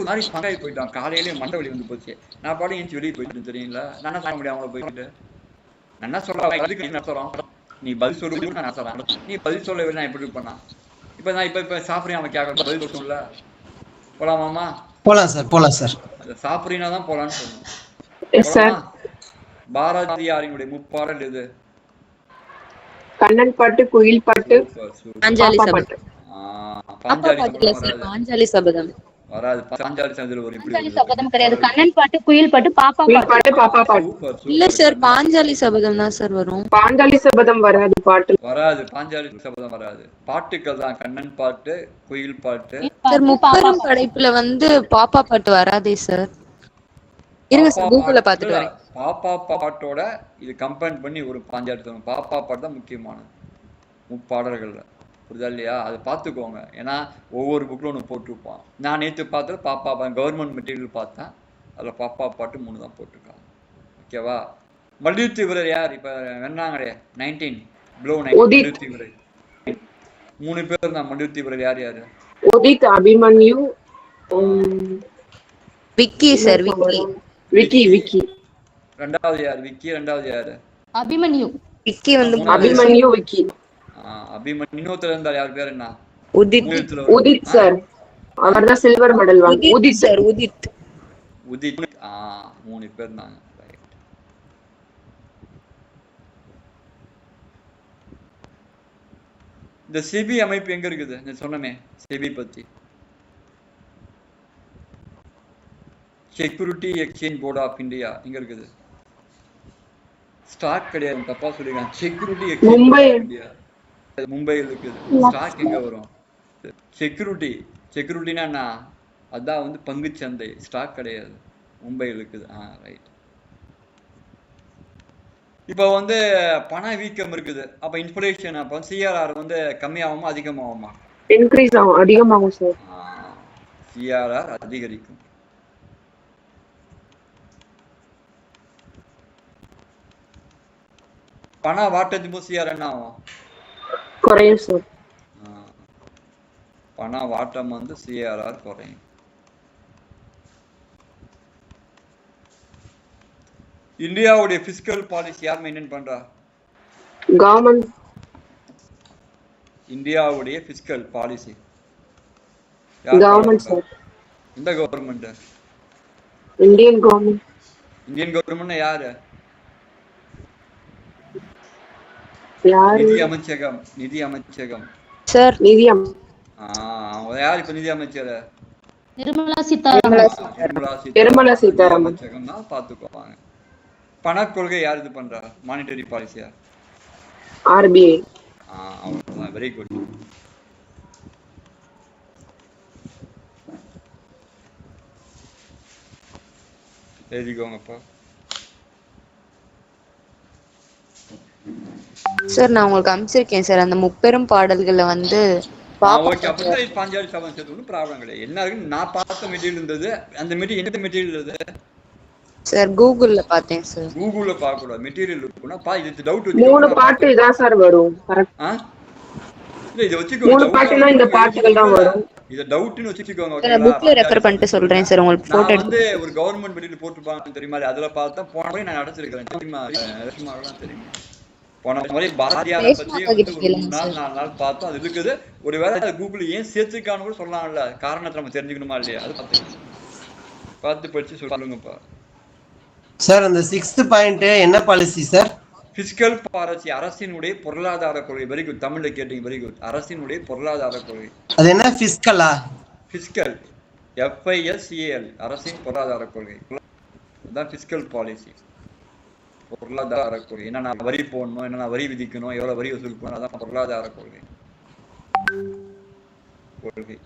S1: மாதிரி பங்காயி போயிட்டான். காலையிலேயே மண்டை வலி வந்து போச்சு. நான் பாடம் ஏஞ்சி வெளியே போயிட்டு தெரியுங்களா? நான் என்ன சொல்ல முடியும் அவங்கள போயிட்டு? நான் என்ன சொல்றேன், நீ பதில் சொல்லு, நான் சொல்றேன். நீ பதில் சொல்லவே நான் எப்படி பண்ணா? இப்ப நான் இப்ப சாப்பிடுறேன், அவன் கேட்க பதில் சொல்லல. போலாமாமா?
S3: போலாம் சார், போலாம் சார்.
S1: அது சாப்பிடுறீனா தான் போலான்னு சொல்லணும்.
S6: Yes sir.
S1: பாரதியாரினுடைய முப்பாடல் எது?
S6: கண்ணன் பாட்டு, குயில் பாட்டு,
S2: பாஞ்சாலி
S6: பாப்பா
S2: சபதம்.
S6: பாட்டு.
S2: பாஞ்சாலி சபதம்
S1: வராது. பாஞ்சாலி சபதம் ஒரு
S7: பாஞ்சாலி சபதம் கிடையாது. கண்ணன் பாட்டு, குயில் பாட்டு, பாப்பா
S6: குயில் பாட்டு, பாப்பா பாட்டு.
S2: இல்ல சார், பாஞ்சாலி சபதம் தான் சார் வரும்.
S6: பாஞ்சாலி சபதம் வராது பாட்டு.
S1: வராது. பாஞ்சாலி சபதம் வராது. பாட்டுக்கள் தான். கண்ணன் பாட்டு, குயில் பாட்டு.
S2: சார் முப்பெரும் படைப்புல வந்து பாப்பா பாட்டு வராதே சார். இருங்க சார், கூகுள்ல பாத்துட்டு வரேன்.
S1: பாப்பா பாட்டோட இது கம்பேர் பண்ணி ஒரு பாஞ்சாலி சபதம். பாப்பா பாட்டு தான் முக்கியமானது முப்பாடல்கள்ல. புரியுதா இல்லையா? அதை பார்த்துக்கோங்க. ஏன்னா ஒவ்வொரு புக்கில் ஒன்று போட்டுருப்பான். நான் நேற்று பார்த்தது பாப்பா கவர்மெண்ட் மெட்டீரியல் பார்த்தேன். அதில் பாப்பா பாட்டு 3 தான் போட்டிருக்காங்க. ஓகேவா? மல்யுத்த வீரர் யார்? இப்போ வெண்ணாங்களே 19 ப்ளோ 19 மல்யுத்த வீரர் 3 பேர் தான். மல்யுத்த வீரர் யார் யாரு?
S6: உதித், அபிமன்யு,
S2: விக்கி சார். விக்கி.
S6: விக்கி.
S1: ரெண்டாவது யார்? விக்கி. ரெண்டாவது யாரு?
S7: அபிமன்யு.
S2: விக்கி வந்து
S6: அபிமன்யு, விக்கி.
S1: அபிமன்யு. இன்னொருத்தர் இருந்தார், யார் பேர் என்ன?
S6: உதித் சார். அவர்தான் சில்வர் மெடல் வாங்கி. உதித் சார்.
S2: உதித்.
S1: 3 பேர் தாங்க. இந்த செபி அமைப்பு எங்க இருக்குது? நான் சொன்னமே செபி பத்தி. Security exchange board of India எங்க இருக்குது? ஸ்டாக் கிடையாது, தப்பா சொல்லிருக்காங்க. Security exchange board of India மும்பையில் இருக்குது. ஸ்டாக் எங்க வரும்? செக்யூரிட்டினா என்ன? அதான் வந்து பங்குச்சந்தை. ஸ்டாக் கிடையாது, மும்பையில் இருக்குது. ரைட். இப்போ வந்து பண வீக்கம் இருக்குது. அப்ப இன்ஃப்ளேஷன் அப்போ சிஆர்ஆர் வந்து கம்மியாகுமா அதிகமாகுமா?
S6: இன்க்ரீஸ் ஆகும், அதிகமாகும் சார்.
S1: சிஆர்ஆர் அதிகரிக்கும். பண வாட்டத்துக்கு சிஆர் என்ன ஆகும்?
S6: குறையும் சார்.
S1: பண வாட்டம் வந்து சிஆர்ஆர் குறையும். இந்தியாவுடைய பிஸ்கல் பாலிசி யார் மெயின்டைன் பண்றா?
S6: கவர்மெண்ட்.
S1: இந்தியாவுடைய பிஸ்கல் பாலிசி
S6: கவர்மெண்ட் சார்.
S1: எந்த government?
S6: Indian government.
S1: Indian government யாரு?
S6: நிதி
S1: அமைச்சகம். நிதி அமைச்சகம்
S2: சார்.
S6: நிதி
S1: யார் இப்ப நிதி அமைச்சர்?
S7: நிர்மலா சீதாராமன்.
S6: நிர்மலா சீதாராமன்
S1: அமைச்சகம் தான் பாத்துக்குவாங்க. பணக்கொள்கை யார் இது பண்றா? மானிட்டரி பாலிசியா?
S6: ஆர்பிஐ.
S1: Very good. எழுதிக்கோங்கப்பா.
S2: சார் நான் உங்களுக்கு அனுப்பிச்சிருக்கேன் சார். அந்த முப்பெரும் பாடல்கள்ல வந்து
S1: பாஞ்சாலி சபதம் சேர்த்து ஒன்றும் ப்ராப்ளம் கிடையாது. என்ன இருக்குன்னு நான் பார்த்த மெட்டீரியல் இருந்தது. அந்த மெட்டீரியல் எந்த மெட்டீரியல் இருந்தது
S2: சார்? கூகுள்ல பார்த்தேன் சார்.
S1: கூகுள்ல பார்க்க கூடாது, மெட்டீரியல் இருக்குன்னா இது டவுட்
S6: 3 பாட்டு இதான் சார் வரும்.
S1: இல்ல இத வச்சுக்கோங்க.
S6: 3 பாட்டுனா இந்த பாட்டுகள் தான் வரும்.
S1: இத டவுட்னு வச்சுக்கோங்க.
S2: ஓகேங்களா? புக்ல ரெஃபர் பண்ணிட்டு சொல்றேன் சார். உங்களுக்கு போட்டோ
S1: வந்து ஒரு கவர்மெண்ட் மெட்டீரியல் போட்டுப்பாங்க தெரியுமா? அதுல பார்த்தா போன முறை நான் அடைச்சிருக்கேன் தெரியுமா? ரஷ்மாலாம் தெரியுமா? போன முறை பாரதியாரை பத்தி 4 நாள் பார்த்தோம். அது இருக்குது. ஒருவேளை அது கூகுள் ஏன் சேர்த்துக்கான்னு கூட சொல்லலாம்ல. காரணத்தை நம்ம தெரிஞ்சுக்கணுமா இல்லையா? அது பார்த்து படிச்சு சொல்லுங்கப்பா
S3: சார். அந்த 6th பாயிண்ட் என்ன பாலிசி சார்?
S1: பிஸ்கல் பாலிசி, அரசினுடைய பொருளாதார கொள்கை. Very good. தமிழ்ல கேட்டீங்க, வெரி குட். அரசினுடைய பொருளாதார கொள்கை.
S3: அது என்ன? பிஸ்கலா?
S1: பிஸ்கல், FISCAL, அரசின் பொருளாதார கொள்கை. அதுதான் பிஸ்கல் பாலிசி, பொருளாதார கொள்கை. என்னென்ன வரி போடணும், என்னென்ன வரி விதிக்கணும், எவ்வளவு வரி வசூல் பண்ணணும், அதான் பொருளாதார கொள்கை. கொள்கை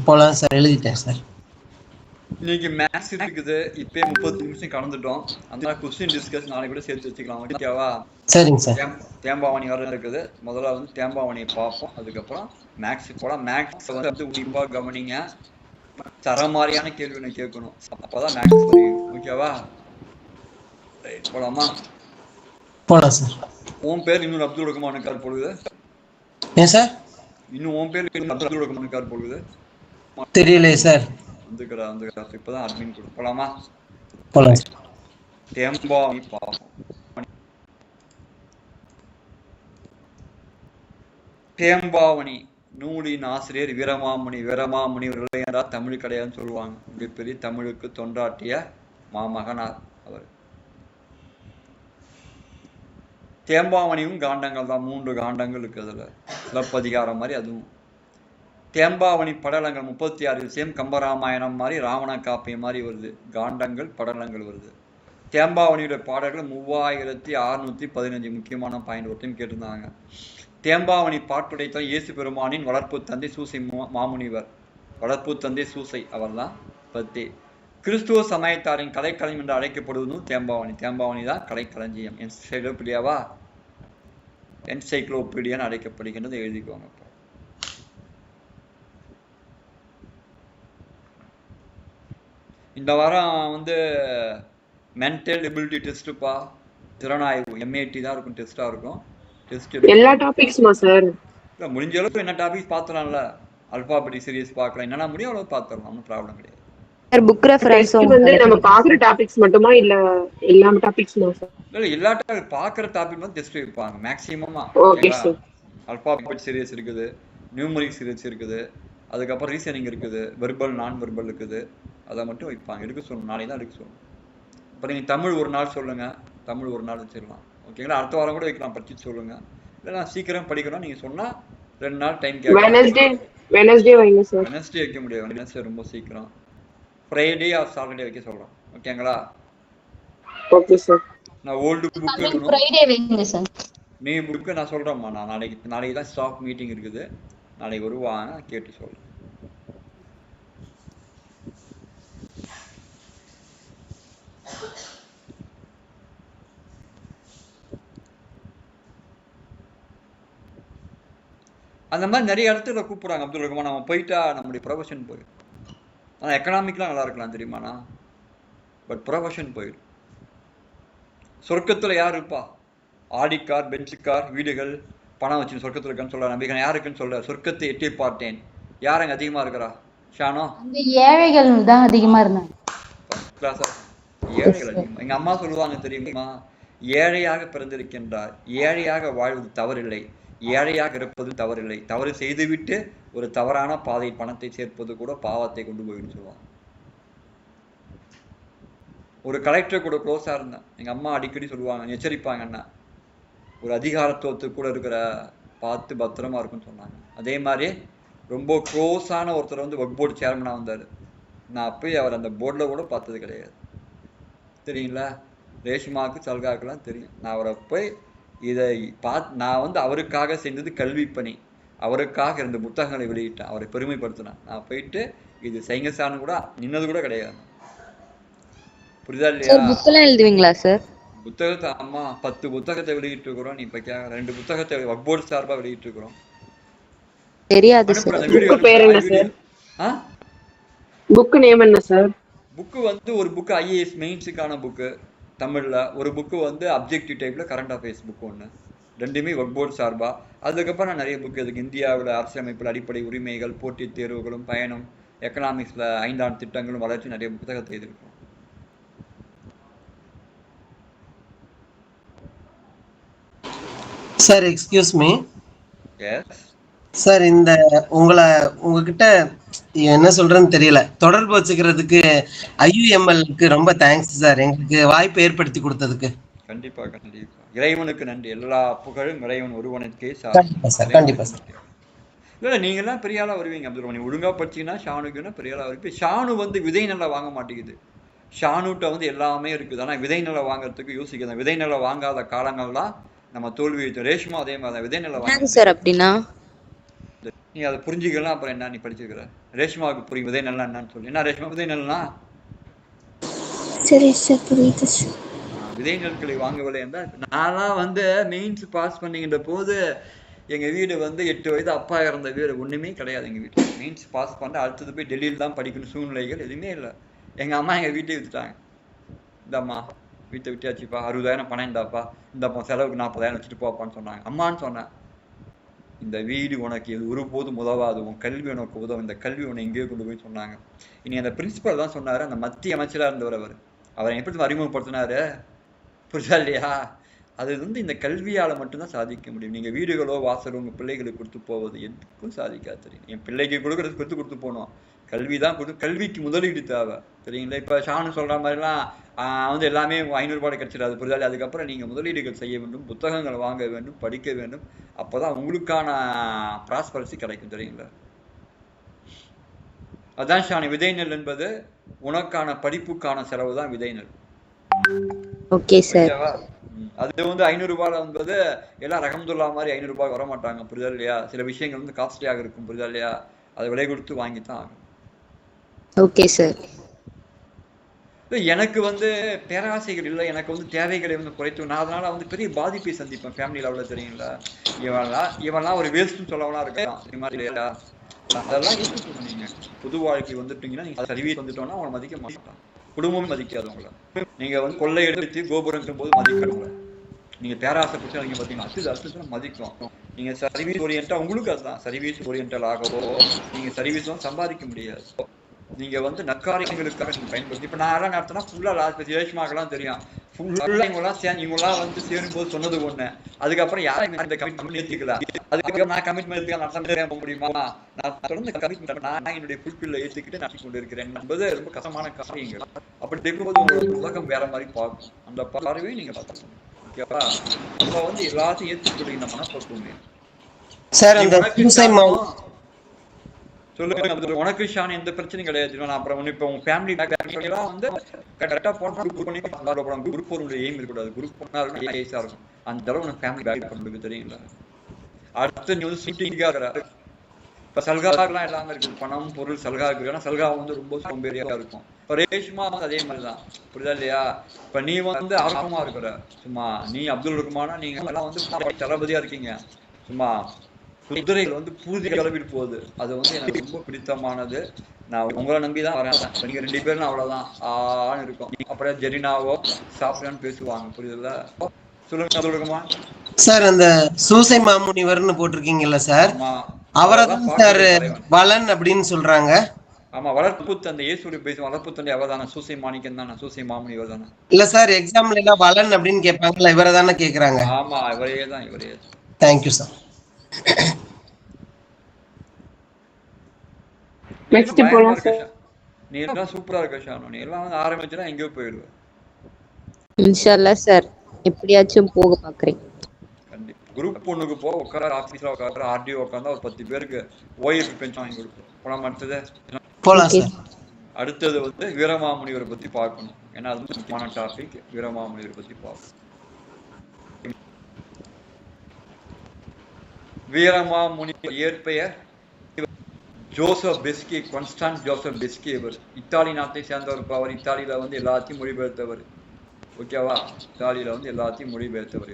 S3: போலாம் சார். எழுதிட்டேன் சார்.
S1: இன்னைக்கு மேக்ஸ் இருக்குது. இப்பயே 30 நிமிஷம் கடந்துட்டோம். அந்த கொஸ்டின் டிஸ்கஸ் நாளைக்கு கூட சேர்த்து வச்சுக்கலாம். ஓகேவா?
S3: சரிங்க சார்.
S1: தேம்பாவணி வர இருக்குது. முதல்ல வந்து தேம்பாவணியை பார்ப்போம். அதுக்கப்புறம் மேக்ஸ் போலாம். மேக்ஸ் வந்து உன்னிப்பா கவனிங்க. தரமாரியான கேள்வி கேட்கணும். அப்பதான் மேக்ஸ் புரியும். ஓகேவா? போலாமா?
S3: போலாம் சார்.
S1: உன் பேர் இன்னொரு அப்துல் ரஹ்மான் இருக்கார் பொழுது.
S3: ஏன் சார்?
S1: இன்னும் உன் பேர் அப்துல் ரஹ்மான் இருக்கார் பொழுது.
S3: தெரியலையே சார்.
S1: அந்த இப்பதான் அட்மின் கொடு. போலாமா?
S3: போலாம் சார்.
S1: தேம்பாவணி பார்ப்போம். தேம்பாவணி நூலின் ஆசிரியர் வீரமாமுனி. வீரமாமுனி விளையாடா தமிழ் கிடையாதுன்னு சொல்லுவாங்க. மிகப்பெரிய தமிழுக்கு தொண்டாட்டிய மாமகனார் அவர். தேம்பாவணியும் காண்டங்கள் தான். 3 காண்டங்கள் இருக்கு. அதுல சிலப்பதிகாரம் மாதிரி அதுவும். தேம்பாவணி படலங்கள் 36 விஷயம். கம்பராமாயணம் மாதிரி, ராவண காப்பியம் மாதிரி வருது. காண்டங்கள் படலங்கள் வருது. தேம்பாவணியோட பாடல்கள் 3615. முக்கியமான பாயிண்ட் ஒருத்தையும் கேட்டிருந்தாங்க. தேம்பாவணி பாட்டுடைத்தான் இயேசு பெருமானின் வளர்ப்பு தந்தை சூசை மாமுனிவர். வளர்ப்பு தந்தை சூசை அவர் தான் பத்தி. கிறிஸ்துவ சமயத்தாரின் கலைக்களஞ்சியம் என்று அழைக்கப்படுவதும் தேம்பாவணி. தேம்பாவணி தான் கலைக்களஞ்சியம். என்சைக்ளோபீடியாவா? என்சைக்ளோபீடியான்னு அழைக்கப்படுகின்றது. எழுதிக்கோங்க. இந்த வாரம் வந்து மென்டல் எபிலிட்டி டெஸ்ட்டுப்பா. திறனாய்வு MAT தான் இருக்கும். டெஸ்டா இருக்கும்.
S6: எல்லா டாபிக்ஸ்மா சார்?
S1: இல்லை, முடிஞ்ச அளவுக்கு என்ன டாபிக்ஸ் பார்த்துலாம்ல. அல்பாபெட்டிக் சீரிஸ் பார்க்கலாம். என்னென்ன முடியும் அவ்வளோ பார்த்துடலாம். ஒன்றும் ப்ராப்ளம் கிடையாது.
S2: சார் புக் ரெஃபரன்ஸ்
S6: வந்து நம்ம பாக்குற டாபிக்ஸ் மட்டுமா இல்ல எல்லா டாபிக்ஸ்மா சார்?
S1: இல்லை, எல்லா டாபிக் பார்க்குற டாபிக் வந்து டெஸ்ட் வைப்பாங்க மேக்ஸிமமா.
S6: Okay sir.
S1: அல்பாபெட் சீரிஸ் இருக்குது, நியூமரிக் சீரிஸ் இருக்குது, அதுக்கப்புறம் ரீசனிங் இருக்குது, வெர்பல் நான் வெர்பல் இருக்குது. அதை மட்டும் வைப்பாங்க. எடுக்க சொல்லணும். நாளைக்கு தான் எடுக்க சொல்லணும். அப்புறம் நீங்கள் தமிழ் ஒரு நாள் சொல்லுங்க. தமிழ் ஒரு நாள் வச்சிடலாம். ஓகேங்களா? அடுத்த வாரம் கூட வைக்கலாம். படிச்சு சொல்லுங்க. இல்லை நான் சீக்கிரம் படிக்கிறோம் நீங்கள் சொன்னால் 2 நாள் டைம் கேட்கலாம்.
S6: வெனஸ்டே வைங்க சார்.
S1: வெனஸ்டே வைக்க முடியாது. வெனஸ்டே ரொம்ப சீக்கிரம். ஃப்ரைடே ஆர் சாட்டர்டே வைக்க சொல்கிறோம். ஓகேங்களா?
S6: Okay sir.
S1: நான் ஓல்டு புக்கு
S7: ஃப்ரைடே வைங்க சார்.
S1: நீ புக்கு நான் சொல்கிறேம்மா. நான் நாளைக்கு தான் ஸ்டாஃப் மீட்டிங் இருக்குது. நாளைக்கு வருவாங்க. கேட்டு சொல்கிறேன். அந்த மாதிரி நிறைய இடத்துல கூப்பிடுறாங்க அப்துல் ரஹ்மான். நம்ம போயிட்டா நம்முடைய ப்ரொஃபஷன் போயிடும். ஆனால் எக்கனாமிக்லாம் நல்லா இருக்கலாம் தெரியுமாண்ணா. பட் ப்ரொஃபஷன் போயிடும். சொர்க்கத்தில் யார் இருப்பா? ஆடிக்கார், பென்சுக்கார், வீடுகள், பணம் வச்சு சொர்க்கத்தில் இருக்கான்னு சொல்ல நம்பிக்கை யார் இருக்குன்னு சொல்ல. சொர்க்கத்தை எட்டி பார்த்தேன். யார் அங்கே அதிகமாக இருக்கிறா? ஷானோ?
S7: அந்த ஏழைகள் தான் அதிகமா இருந்தாங்க.
S1: கிளாஸா? ஏழைகள் அதிகமாக. எங்கள் அம்மா சொல்லுவாங்க தெரியுமா, ஏழையாக பிறந்திருக்கின்றார். ஏழையாக வாழ்வது தவறில்லை, ஏழையாக இருப்பது தவறில்லை. தவறு செய்துவிட்டு ஒரு தவறான பாதை பணத்தை சேர்ப்பது கூட பாவத்தை கொண்டு போயின்னு சொல்லுவாங்க. ஒரு கலெக்டர் கூட க்ளோஸாக இருந்தேன். எங்கள் அம்மா அடிக்கடி சொல்லுவாங்க, எச்சரிப்பாங்க என்ன, ஒரு அதிகாரத்துவத்துக்கு கூட இருக்கிற பார்த்து பத்திரமா இருக்குன்னு சொன்னாங்க. அதே மாதிரி ரொம்ப க்ளோஸான ஒருத்தர் வந்து ஒர்க் போர்டு சேர்மனாக வந்தார். நான் போய் அவர் அந்த போர்டில் கூட பார்த்தது கிடையாது. தெரியுங்களா? ரேஷ்மாவுக்கு சல்காவுக்கெல்லாம் தெரியும். நான் அவரை போய் இதை நான் வந்து அவருக்காக செஞ்சது கல்வி பணி. அவருக்காக 2 புத்தகங்களை வெளியிட்டேன். அவரை பெருமைப்படுத்தினேன். நான் போயிட்டு இது சைங்கசான்னு கூட நின்னது கூட கிடையாது. புரியுதா இல்லையா?
S2: புக்கெல்லாம் எழுதுவீங்களா சார்?
S1: புத்தகத்தை அம்மா 10 புத்தகத்தை வெளியிட்டு இருக்கிறோம். நீ இப்போ 2 புத்தகத்தை ஒர்க் போர்டு சார்பாக வெளியிட்டு இருக்கிறோம்.
S2: தெரியாது சார்.
S6: புக் பேர் என்ன சார்? புக் நேம் என்ன சார்?
S1: புக்கு வந்து ஒரு புக்கு IAS மெயின்ஸுக்கான புக்கு தமிழில், ஒரு புக்கு வந்து அப்ஜெக்டிவ் டைப்பில் கரண்ட் அஃபேர்ஸ் புக்கு ஒன்று. 2மே ஒர்க் போர்டு சார்பாக. அதுக்கப்புறம் நான் நிறைய புக்கு இருக்குது. இந்தியாவில் அரசியலமைப்பில் அடிப்படை உரிமைகள், போட்டித் தேர்வுகளும், பயணம், எக்கனாமிக்ஸில் 5 ஆண்டு திட்டங்களும், வளர்ச்சி, நிறைய புத்தகத்தை எழுதியிருக்கோம்.
S3: Sir excuse me.
S1: Yes
S3: sir, இந்த உங்ககிட்ட என்ன சொல்றேன்னு தெரியல, தொடர்பு வச்சுக்கிறதுக்கு IUMLக்கு ரொம்ப தேங்க்ஸ் சார், எங்களுக்கு வாய்ப்பு ஏற்படுத்தி கொடுத்ததுக்கு.
S1: கண்டிப்பா கண்டிப்பா. இறைவனுக்கு நன்றி. எல்லா புகழும் இறைவன் ஒருவனுக்கே
S3: கண்டிப்பா சார். கண்டிப்பா சார்.
S1: இல்லை, நீங்கள்லாம் பெரிய ஆளாக வருவீங்க அப்துல் ரஹ்மான். ஒழுங்காக படிச்சீங்கன்னா ஷானுக்குன்னா பெரிய ஆளாக இருக்கு. ஷானு வந்து விதை நல்லா வாங்க மாட்டேங்குது. ஷானுட்ட வந்து எல்லாமே இருக்குது. ஆனால் விதை நல்லா வாங்குறதுக்கு யோசிக்கிறேன். விதை நல்லா வாங்காத காலங்கள்லாம் நம்ம தோல்வி. ரேஷ்மா அதே மாதிரி தான். விதை நல்லா வாங்க
S2: சார். அப்படின்னா
S1: நீ அதை புரிஞ்சுக்கலாம். அப்புறம் என்ன நீ படிச்சிருக்கிற? ரேஷ்மாவுக்கு புரியும் விதை நல்லா என்னன்னு சொல்லி. என்ன ரேஷ்மா விதை நல்லா
S4: சரி சார், புரியுது சார்.
S1: விதை நெற்களை வாங்கவில்லை என்றால் நான்லாம் வந்து மெயின்ஸ் பாஸ் பண்ணிக்கின்ற போது எங்க வீடு வந்து 8 வயது அப்பா இறந்த வீடு, ஒண்ணுமே கிடையாது எங்க வீட்டுல. மெயின்ஸ் பாஸ் பண்ண அடுத்தது போய் டெல்லியில் தான் படிக்கணும் சூழ்நிலைகள் எதுவுமே இல்லை. எங்க அம்மா எங்க வீட்டை வித்துட்டாங்க. இந்தம்மா வீட்டை விட்டாச்சுப்பா, 60,000 பணம் இந்தாப்பா, இந்தப்பா செலவுக்கு 40,000 வச்சுட்டு போப்பான்னு சொன்னாங்க. அம்மான்னு சொன்னேன், இந்த வீடு உனக்கு இது ஒருபோதும் உதவாது, உன் கல்வி உனக்கு உதவும், இந்த கல்வி உன்னை எங்கேயோ கொண்டு போய் சொன்னாங்க. இனி அந்த பிரின்சிபல் தான் சொன்னாரு, அந்த மத்திய அமைச்சரா இருந்தவர் அவர். அவரை எப்படி அறிமுகப்படுத்தினாரு புரியுதா இல்லையா? அது வந்து இந்த கல்வியால மட்டும்தான் சாதிக்க முடியும். நீங்க வீடுகளோ வாசலோ உங்க பிள்ளைகளுக்கு கொடுத்து போவது எதுக்கும் சாதிக்காது. தெரியும், என் பிள்ளைக்கு கொடுக்கறது கொடுத்து போகணும். கல்விதான் கல்விக்கு முதலீடு தேவை. சரிங்களா? இப்ப ஷானு சொல்ற மாதிரிலாம் வந்து எல்லாமே 500 ரூபாய் கிடைச்சிடாது. புரியுதா? அதுக்கப்புறம் நீங்க முதலீடுகள் செய்ய வேண்டும், புத்தகங்கள் வாங்க வேண்டும், படிக்க வேண்டும். அப்பதான் உங்களுக்கான ப்ராஸ்பரசி கிடைக்கும். தெரியுங்களா? அதான் ஷானு, விதை நெல் என்பது உனக்கான படிப்புக்கான செலவு தான் விதை நெல்.
S2: Okay sir.
S1: அது வந்து 500 ரூபாய் என்பது எல்லாம் ரகம்துல்லா மாதிரி 500 ரூபாய் வர மாட்டாங்க. புரியுதா இல்லையா? சில விஷயங்கள் வந்து காஸ்ட்லியாக இருக்கும். புரியுதா இல்லையா? அதை விலை கொடுத்து வாங்கித்தான் ஆகும்.
S2: Okay sir.
S1: எனக்கு வந்து பேராசைகள் இல்லை, எனக்கு வந்து தேவைகளை வந்து குறைத்து நான் அதனால வந்து பெரிய பாதிப்பை சந்திப்பேன் ஃபேமிலியில். அவ்வளோ தெரியுங்களா? இவன்லாம் ஒரு வேஸ்ட்னு சொல்லவெல்லாம் இருக்கான். அதெல்லாம் யோசிச்சு நீங்க புது வாழ்க்கை வந்துட்டீங்கன்னா நீங்க சர்வீஸ் வந்துட்டோம்னா அவங்களை மதிக்க மாட்டான், குடும்பமும் மதிக்காது உங்களை. நீங்க வந்து கொள்ளை எடுத்து கோபுரம் போது மதிக்கிறவங்கள நீங்க பேராசைப்பட்டு அவங்க பார்த்தீங்கன்னா அடுத்து மதிக்கும். நீங்க சர்வீஸ் ஓரியன்டா உங்களுக்கு அதுதான் சர்வீஸ் ஓரியன்டல் ஆகவோ நீங்க சர்வீஸ் சம்பாதிக்க முடியாது. நீங்க வந்து நற்காரியங்களுக்காக நீங்க பயன்படுத்தி இப்ப நான் எல்லாம் நடத்தினா ஃபுல்லா லாஸ்ட் ரேஷ்மாக்கெல்லாம் தெரியும், ஃபுல்லா இவங்கெல்லாம் வந்து சேரும் போது சொன்னது ஒண்ணு, அதுக்கப்புறம் யாரும் இந்த கமிட்மெண்ட் ஏத்துக்கலாம். அதுக்கப்புறம் நான் கமிட்மெண்ட் நடத்த போக முடியுமா? நான் தொடர்ந்து கமிட்மெண்ட் நான் என்னுடைய ஃபுல்ஃபில்ல ஏத்துக்கிட்டு நடத்தி கொண்டு இருக்கிறேன் என்பது ரொம்ப கஷ்டமான காரியங்கள். அப்படி இருக்கும்போது உங்களோட உலகம் வேற மாதிரி பார்க்கும். அந்த பார்வையை நீங்க பார்க்கணும். ஓகேவா? நம்ம வந்து எல்லாத்தையும் ஏற்றுக்கொள்ள இந்த மனப்பக்குவமே
S3: சார். அந்த
S1: சொல்லுங்க, உனக்கு ஷான் எந்த பிரச்சனையும் கிடையாது. நான் அப்புறம் இப்ப உங்க ஃபேமிலி எல்லாம் வந்து கரெக்டா போனா குரூப் ஒரு எய்ம் இருக்கக்கூடாது. குரூப் போனாலும் ஐஸா இருக்கும். அந்த அளவு உனக்கு ஃபேமிலி பேக் பண்ணுறது தெரியுங்களா? அடுத்து நீ வந்து ஷூட்டிங்காக இப்ப சல்காலாம் எல்லாமே இருக்கு, பணம் பொருள் சல்கா இருக்கு. ஆனா சல்கா வந்து ரொம்ப சோம்பேறியா இருக்கும். இப்ப ரேஷ்மா வந்து அதே மாதிரிதான். புரியுதா இல்லையா? இப்ப நீ வந்து ஆர்வமா இருக்கிற, சும்மா நீ அப்துல் ரஹ்மானா நீங்க எல்லாம் வந்து தளபதியா இருக்கீங்க. சும்மா குதிரைகள் வந்து பூதி கிளம்பிட்டு போகுது. அது வந்து எனக்கு ரொம்ப பிடித்தமானது. நான் உங்களை நம்பிதான் வரேன். நீங்க 2 பேரும் அவ்வளவுதான் ஆன்னு இருக்கும். அப்படியே ஜெரினாவோ சாப்பிடான்னு பேசுவாங்க. புரியுதுல்ல? சொல்லுங்க அப்துல் ரஹ்மான்
S3: சார். அந்த சூசை மாமுனிவர்னு போட்டிருக்கீங்கல்ல சார், அவரதான் சார் வளன் அப்படின்னு சொல்றாங்க.
S1: ஆமா, வளர்ப்பு தந்தை இயேசுவை பேசும் வளர்ப்பு தந்தை அவர்தானே? சூசை மாணிக்கம் தானே? சூசை மாமுனிவர் தானே?
S3: இல்ல சார், எக்ஸாம்ல எல்லாம் வளன் அப்படின்னு கேட்பாங்கல்ல, இவரை தானே கேக்குறாங்க?
S1: ஆமா, இவரே தான்.
S3: Thank you sir.
S6: நெக்ஸ்ட் போலாம் சார்.
S1: நீ எல்லாம் சூப்பரா இருக்க ஷானு. நீ எல்லாம் வந்து ஆரம்பிச்சுனா எங்கேயோ போயிடுவ.
S2: இன்ஷால்லா சார், எப்படியாச்சும் போக பாக்குறேன்.
S1: கண்டிப்பா குரூப் ஒண்ணுக்கு போ, உட்கார ஆபீஸ்ல உட்கார ஆர்டிஓ உட்காந்தா ஒரு 10 பேருக்கு ஓய்வு பென்ஷன் வாங்கி கொடுப்போம். போலாம்.
S3: போலாம் சார்.
S1: அடுத்தது வந்து வீரமாமுனிவரை பத்தி பார்க்கணும். ஏன்னா அது முக்கியமான டாபிக். வீரமாமுனிவரை பத்தி பார்க்கணும். வீரமாமுனிவர் இயற்பெயர் Joseph Beschi, constant Joseph Beschi. இவர் இத்தாலி நாட்டை சேர்ந்தவர். அவர் இத்தாலியில வந்து எல்லாத்தையும் மொழிபெயர்த்தவர். ஓகேவா? இத்தாலியில வந்து எல்லாத்தையும் மொழிபெயர்த்தவர்.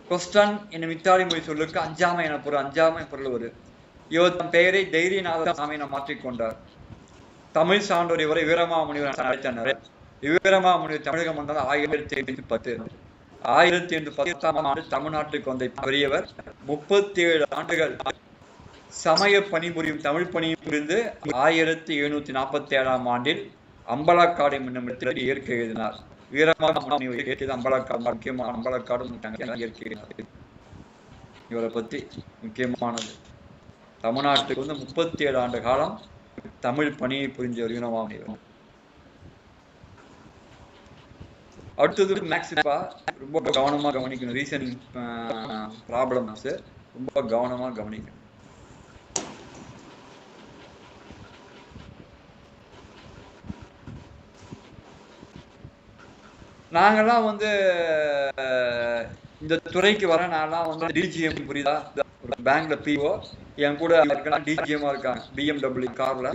S1: கொஸ்டான் என்னும் இத்தாலி மொழி சொல்லுக்கு அஞ்சாமை என பொருள். அஞ்சாமை பொருள் ஒரு இவர் தம் பெயரை தைரியநாத சாமி என மாற்றிக்கொண்டார். தமிழ் சான்றோர் இவரை வீரமாமுனிவர் அழைத்தனர். வீரமாமுனிவர் தமிழகம் வந்தால் 1810. 1810ஆம் ஆண்டு தமிழ்நாட்டுக்கு வந்த பெரியவர் 37 ஆண்டுகள் சமய பணிபுரியும் தமிழ் பணியும் புரிந்து 1747ஆம் ஆண்டில் அம்பலக்காடு என்னும் இடத்தில் இயற்கை எழுதினார். வீரமாமுனிவர் இயற்கை அம்பலக்காடு, முக்கியமான அம்பலக்காடு இயற்கை. இவரை பத்தி முக்கியமானது, தமிழ்நாட்டுக்கு வந்து 37 ஆண்டு காலம் தமிழ் பணியை புரிஞ்சவர் வீரமாமுனிவர். அடுத்தது மேக்ஸிப்பா ரொம்ப கவனமா கவனிக்கணும். ரீசனிங் ப்ராப்ளம்ஸ் ரொம்ப கவனமா கவனிக்கணும். நாங்கெல்லாம் வந்து இந்த துறைக்கு வர நான்லாம் வந்து டிஜிஎம், புரியுதா? ஒரு பேங்க்ல பிஓ, என் கூட டிஜிஎம்மா இருக்காங்க. BMW கார்ல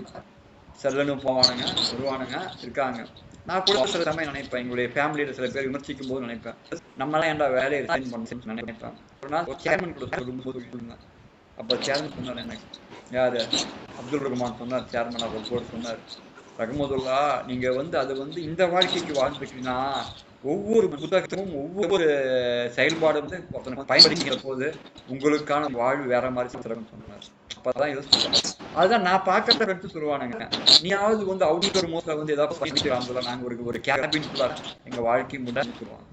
S1: செல்லனு போவானுங்க வருவானுங்க இருக்காங்க. நான் கூட சில சமயம் நினைப்பேன், எங்களுடைய ஃபேமிலியில சில பேர் விமர்சிக்கும் போது நினைப்பேன், நம்மளாம் ஏன்டா வேலையை ரிசைன் பண்ணணும்னு நினைப்பேன். ஒரு நாள் சேர்மன் கூட சொல்லும்போது இருந்தேன். அப்ப சேர்மன் சொன்னார், எனக்கு யாரு அப்துல் ரஹ்மான் சொன்னார், சேர்மன் அவர் போர்டு சொன்னார், ரஹ்மதுல்லா நீங்க அது இந்த வாழ்க்கைக்கு வாழ்ந்துட்டீங்கன்னா ஒவ்வொரு புத்தகமும் ஒவ்வொரு செயல்பாடும் பயன்படுத்திக்கிற போது உங்களுக்கான வாழ்வு வேற மாதிரி சொன்னார். அப்பதான் யோசிச்சு அதுதான் நான் பார்க்கறத எடுத்து சொல்லுவானுங்க. நீயாவது அவுட்டர் மோஸ்ட்ல ஏதாவது பண்ணிட்டு நாங்க ஒரு கேபின் எங்க வாழ்க்கை முடிஞ்சு சொல்லுவாங்க.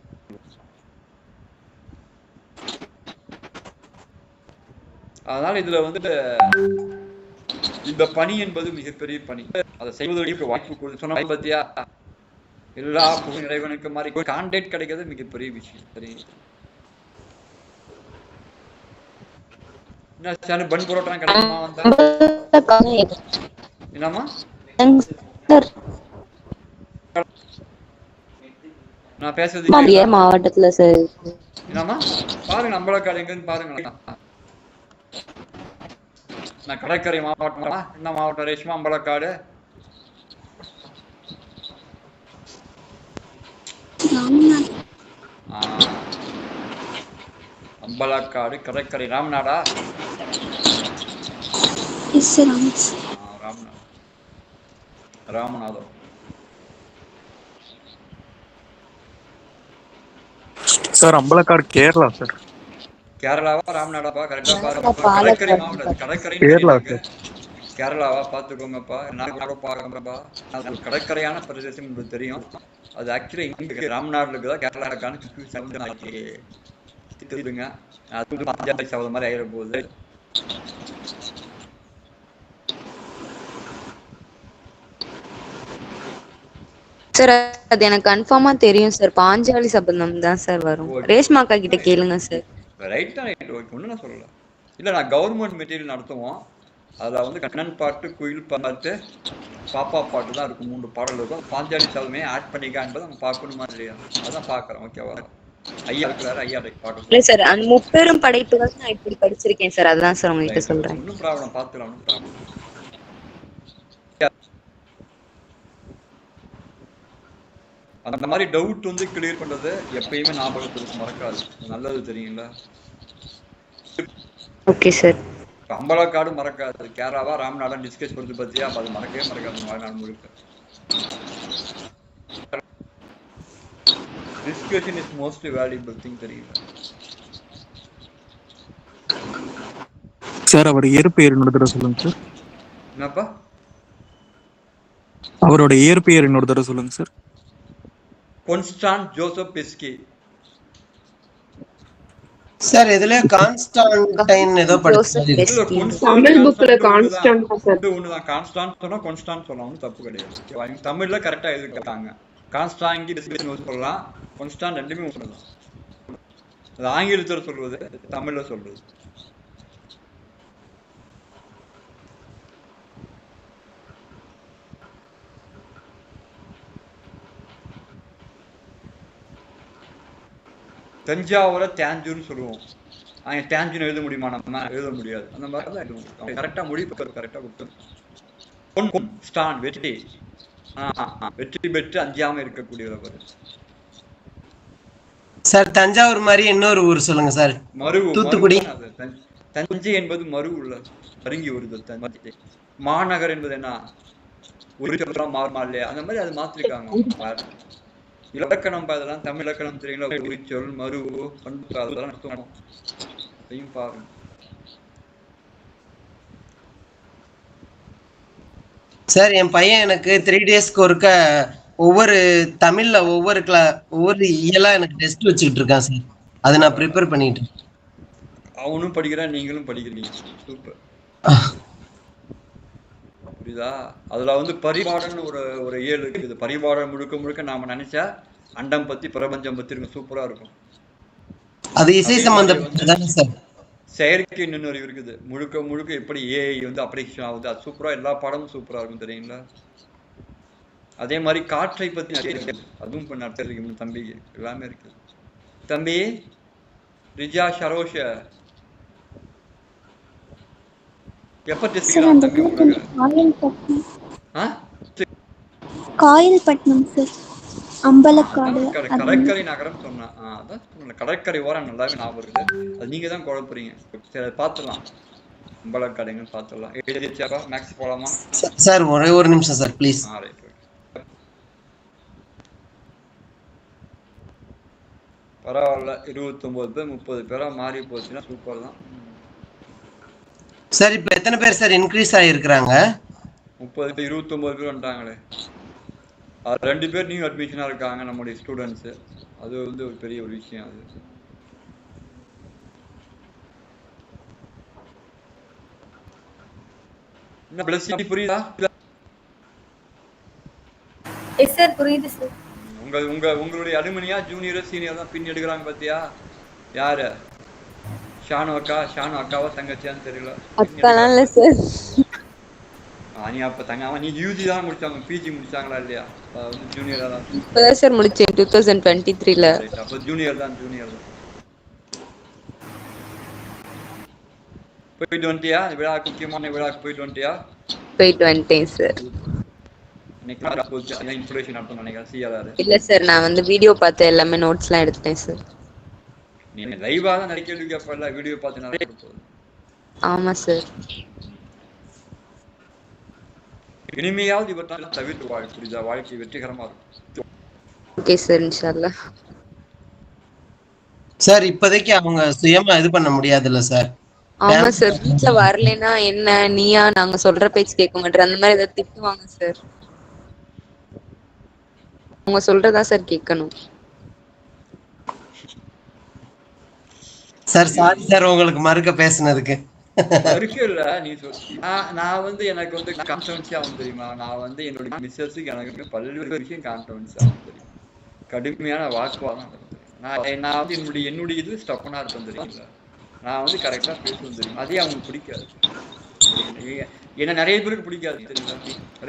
S1: அதனால இதுல இந்த பணி என்பது மிகப்பெரிய பணி. அதை செய்வதற்கு வாய்ப்பு கொடுத்து சொன்ன பத்தியா எல்லா இறைவனுக்கு மாதிரி கான்டாக்ட் கிடைக்கிறது மிகப்பெரிய விஷயம். சரி பன் புரோட்டா கிடைக்குமா வந்தா என்னமா நான் பேசுறது
S2: மாவட்டத்துல சார்
S1: என்னமா பாருங்க அம்பலக்காடு எங்கன்னு பாருங்க. நான் கடற்கரை மாவட்டமா என்ன மாவட்டம் ரேஷ்மா அம்பலக்காடு அம்பலக்காடு கடற்கரை ராமநாடா ராமநாதம்
S5: சார் அம்பலக்காடு கேரளா சார்.
S1: கேரளாவா ராமநாடாப்பா கரெக்டா பாருங்க. கடற்கரை மாவட்டம் கடற்கரை
S5: கேரளா சார்.
S1: கேரளாவா பாத்துக்கோங்கப்பா. பாருங்கப்பா கடற்கரையான பிரதேசம் உங்களுக்கு தெரியும். அது ஆக்சுவலி இங்க ராமநாடுல இருக்குதா கேரளாக்கான தெரியுதுங்க. அது பஞ்சாயத்து சபதம் மாதிரி ஆயிர போகுது.
S2: சார் அது எனக்கு கன்ஃபார்மா தெரியும் சார். பாஞ்சாலி சபதம் தான் சார் வரும். ரேஷ்மா அக்கா கிட்ட கேளுங்க சார்.
S1: ரைட்டா ரைட் ஓகே ஒண்ணு நான் சொல்லல. இல்ல நான் கவர்மெண்ட் மெட்டீரியல் நடத்துவோம். அதுல கண்ணன் பாட்டு குயில் பாட்டு பாப்பா பாட்டு தான் இருக்கும். 3 பாடல் இருக்கும். பாஞ்சாலி சபதமே ஆட் பண்ணிக்கான்பது நம்ம பார்க்கணுமா இல்லையா அதான் பாக்குறோம். ஓகேவா ஐயா இருக்கிறாரு ஐயா பாட்டு
S2: இல்ல சார் அந்த முப்பெரும் படைப்புகள் நான் இப்படி படிச்சிருக்கேன் சார். அதான் சார் உங்ககிட்ட சொல்றேன்.
S1: ஒன்னும் ப்ராப்ளம் பாத்துக்கலாம் ஒன்னும் ப்ராப்ளம். அந்த மாதிரி டவுட் கிளியர் பண்றது எப்பயுமே ஞாபகத்துக்கு மறக்காது. நல்லது தெரியுங்களா?
S2: Okay sir.
S1: அம்பலக்காடு மறக்காது. கேரளாவா ராமநாதன் டிஸ்கஸ் பண்ணுறது பத்தியா அது மறக்கவே மறக்காது வாழ்நாள் முழுக்க. Discussion is most valuable thing தெரியுங்களா?
S5: சார் அவர் இயற்பெயர் இன்னொரு தடவை சொல்லுங்க சார்.
S1: என்னப்பா
S5: அவரோட இயற்பெயர் இன்னொரு தடவை சொல்லுங்க sir.
S1: Constant Joseph Beschi.
S3: Sir இதுல கான்ஸ்டான்டைன் ஏதோ படிச்சிருக்கீங்க.
S6: தமிழ் புக்ல கான்ஸ்டான்ட் சார்
S1: ஒண்ணுதான். கான்ஸ்டான்ட் சொன்னா கான்ஸ்டான்ட் சொல்லணும் தப்பு கிடையாது. தமிழ்ல கரெக்டா எழுதிருக்காங்க. கான்ஸ்டாங்கி டிஸ்கஷன் சொல்லலாம். கான்ஸ்டான்ட் ரெண்டுமே சொல்லலாம். அது ஆங்கிலத்துல சொல்றது தமிழ்ல சொல்றது. தஞ்சாவூரை தேஞ்சூர்னு சொல்லுவோம். அங்கே தேஞ்சூர் எழுத முடியுமா? நம்ம எழுத முடியாது. அந்த மாதிரி தான் எழுதுவோம். கரெக்டா மொழி கரெக்டா கொடுத்தோம். ஸ்டான் வெற்றி வெற்றி பெற்று அஞ்சாம இருக்கக்கூடியவர்
S3: சார். தஞ்சாவூர் மாதிரி இன்னொரு ஊர் சொல்லுங்க சார்.
S1: மரு
S3: தூத்துக்குடி.
S1: தஞ்சை என்பது மரு உள்ள அருங்கி வருது. தஞ்சை மாநகர் என்பது என்ன ஒரு சொல்றா மாறுமா இல்லையா? அந்த மாதிரி அது மாத்திருக்காங்க. இலக்கணம் அதெல்லாம் தமிழ் இலக்கணம் தெரியுங்களா? உரிச்சொல் மரு பண்பு அதெல்லாம் பாருங்க.
S3: சார் என் பையன் எனக்கு 3 டேஸ்க்கு ஒருக்க ஒவ்வொரு தமிழ்ல ஒவ்வொரு இயலா எனக்கு டெஸ்ட் வச்சுக்கிட்டு இருக்கான் சார். அதை நான் ப்ரிப்பேர் பண்ணிட்டு.
S1: அவனும் படிக்கிறான் நீங்களும் படிக்கிறீங்க. சூப்பர். புரியுதா? அதுல பரிபாடன்னு ஒரு இயல் இருக்குது. பரிபாடம் முழுக்க முழுக்க நாம நினைச்சா அண்டம் பத்தி பிரபஞ்சம் பத்தி இருக்கும். சூப்பரா இருக்கும்.
S3: அது இசை சம்பந்தப்பட்டதானே சார்?
S1: செயற்கை நுண்ணறிவு இருக்குது. முழுக்க முழுக்க எப்படி ஏஐ அப்ளிகேஷன் ஆகுது. அது சூப்பரா எல்லா பாடமும் சூப்பரா இருக்கும் தெரியுங்களா? அதே மாதிரி காற்றை பத்தி அதுவும் இப்ப நடத்திருக்கு தம்பிக்கு எல்லாமே இருக்கு. தம்பி ரிஜா ஷரோஷ எப்ப டெஸ்ட் தம்பி
S4: காயல்பட்டினம் சார். அம்பலக்காடு.
S1: கடற்கரை நகரம் சொன்னேன். அதான் கடற்கரை ஓரம் நல்லாவே ஞாபகம் இருக்குது. அது நீங்க தான் குழப்புறீங்க. சரி பார்த்துடலாம். அம்பலக்காடுங்கன்னு பார்த்துடலாம். எழுதியாப்பா மேக்ஸ் போலாமா
S3: சார்? ஒரே ஒரு நிமிஷம் சார் ப்ளீஸ்.
S1: ரைட். பரவாயில்ல, 29 பேர் 30 பேரா மாறி போச்சுன்னா சூப்பர் தான்.
S3: சார் இப்போ எத்தனை பேர் சார் இன்க்ரீஸ் ஆகிருக்கிறாங்க?
S1: 30 29 பேர் வந்துட்டாங்களே. அது 2 பேர் நியூ அட்மிஷனாக இருக்காங்க நம்முடைய ஸ்டூடெண்ட்ஸு. அது வந்து ஒரு பெரிய ஒரு விஷயம். அது என்ன பிளஸி புரியுதா?
S8: எஸ் சார் புரியுது சார்.
S1: உங்களுடைய அலுமினியா ஜூனியர் சீனியர் தான் பின் எடுக்கிறாங்க பாத்தியா? யாரு? ஷானு அக்காவா தங்கச்சியான்னு தெரியல.
S2: அக்காலாம் இல்ல சார்.
S1: நீ அப்ப நீ யூஜி தான் முடிச்சாங்க, பிஜி முடிச்சாங்களா இல்லையா? ஜூனியரா தான்.
S2: இப்பதான் சார் முடிச்சேன் 2023ல.
S1: அப்ப ஜூனியர் தான். போயிட்டு வந்துட்டியா? விழா முக்கியமான விழாக்கு போயிட்டு வந்துட்டியா?
S2: போயிட்டு வந்துட்டேன் சார். இல்ல சார், நான் வந்து வீடியோ பார்த்து எல்லாமே நோட்ஸ்லாம் எடுத்துட்டேன் சார்.
S1: நீ லைவா தான் நிறைய கேள்வி கேட்பல, வீடியோ பார்த்து நிறைய போகுது.
S2: ஆமா சார்.
S1: இனிமையாவது இவற்றால் தவிர்த்து வாழ்க்கை புரியுதா? வாழ்க்கை வெற்றிகரமா இருக்கும்.
S2: Okay sir, இன்ஷாஅல்லாஹ்.
S3: சார் இப்போதைக்கு அவங்க சுயமா இது பண்ண முடியாதுல்ல சார்?
S2: ஆமா சார், வீட்ல வரலைன்னா என்ன நீயா நாங்க சொல்ற பேச்சு கேட்க மாட்டேற அந்த மாதிரி ஏதாவது திட்டுவாங்க சார். அவங்க சொல்றதா சார் கேட்கணும்.
S3: சார் சாரி சார் உங்களுக்கு மறுக்க பேசுனதுக்கு.
S1: இல்ல நீ நான் வந்து எனக்கு வந்து கான்ஃபிடன்ஸ் ஆகும் தெரியுமா? நான் வந்து என்னோட மிஸ்ஸஸுக்கு எனக்கு பல்வேறு விஷயம் கான்ஃபிடன்ஸ் ஆகும் தெரியும். கடுமையான வாக்குவாதம். நான் வந்து என்னுடைய இது ஸ்டப்பனா இருக்கும் தெரியுங்களா? நான் வந்து கரெக்டா பேசுவேன் தெரியும். அதே அவங்களுக்கு பிடிக்காது. ஏன்னா நிறைய பேருக்கு பிடிக்காது தெரியுங்களா?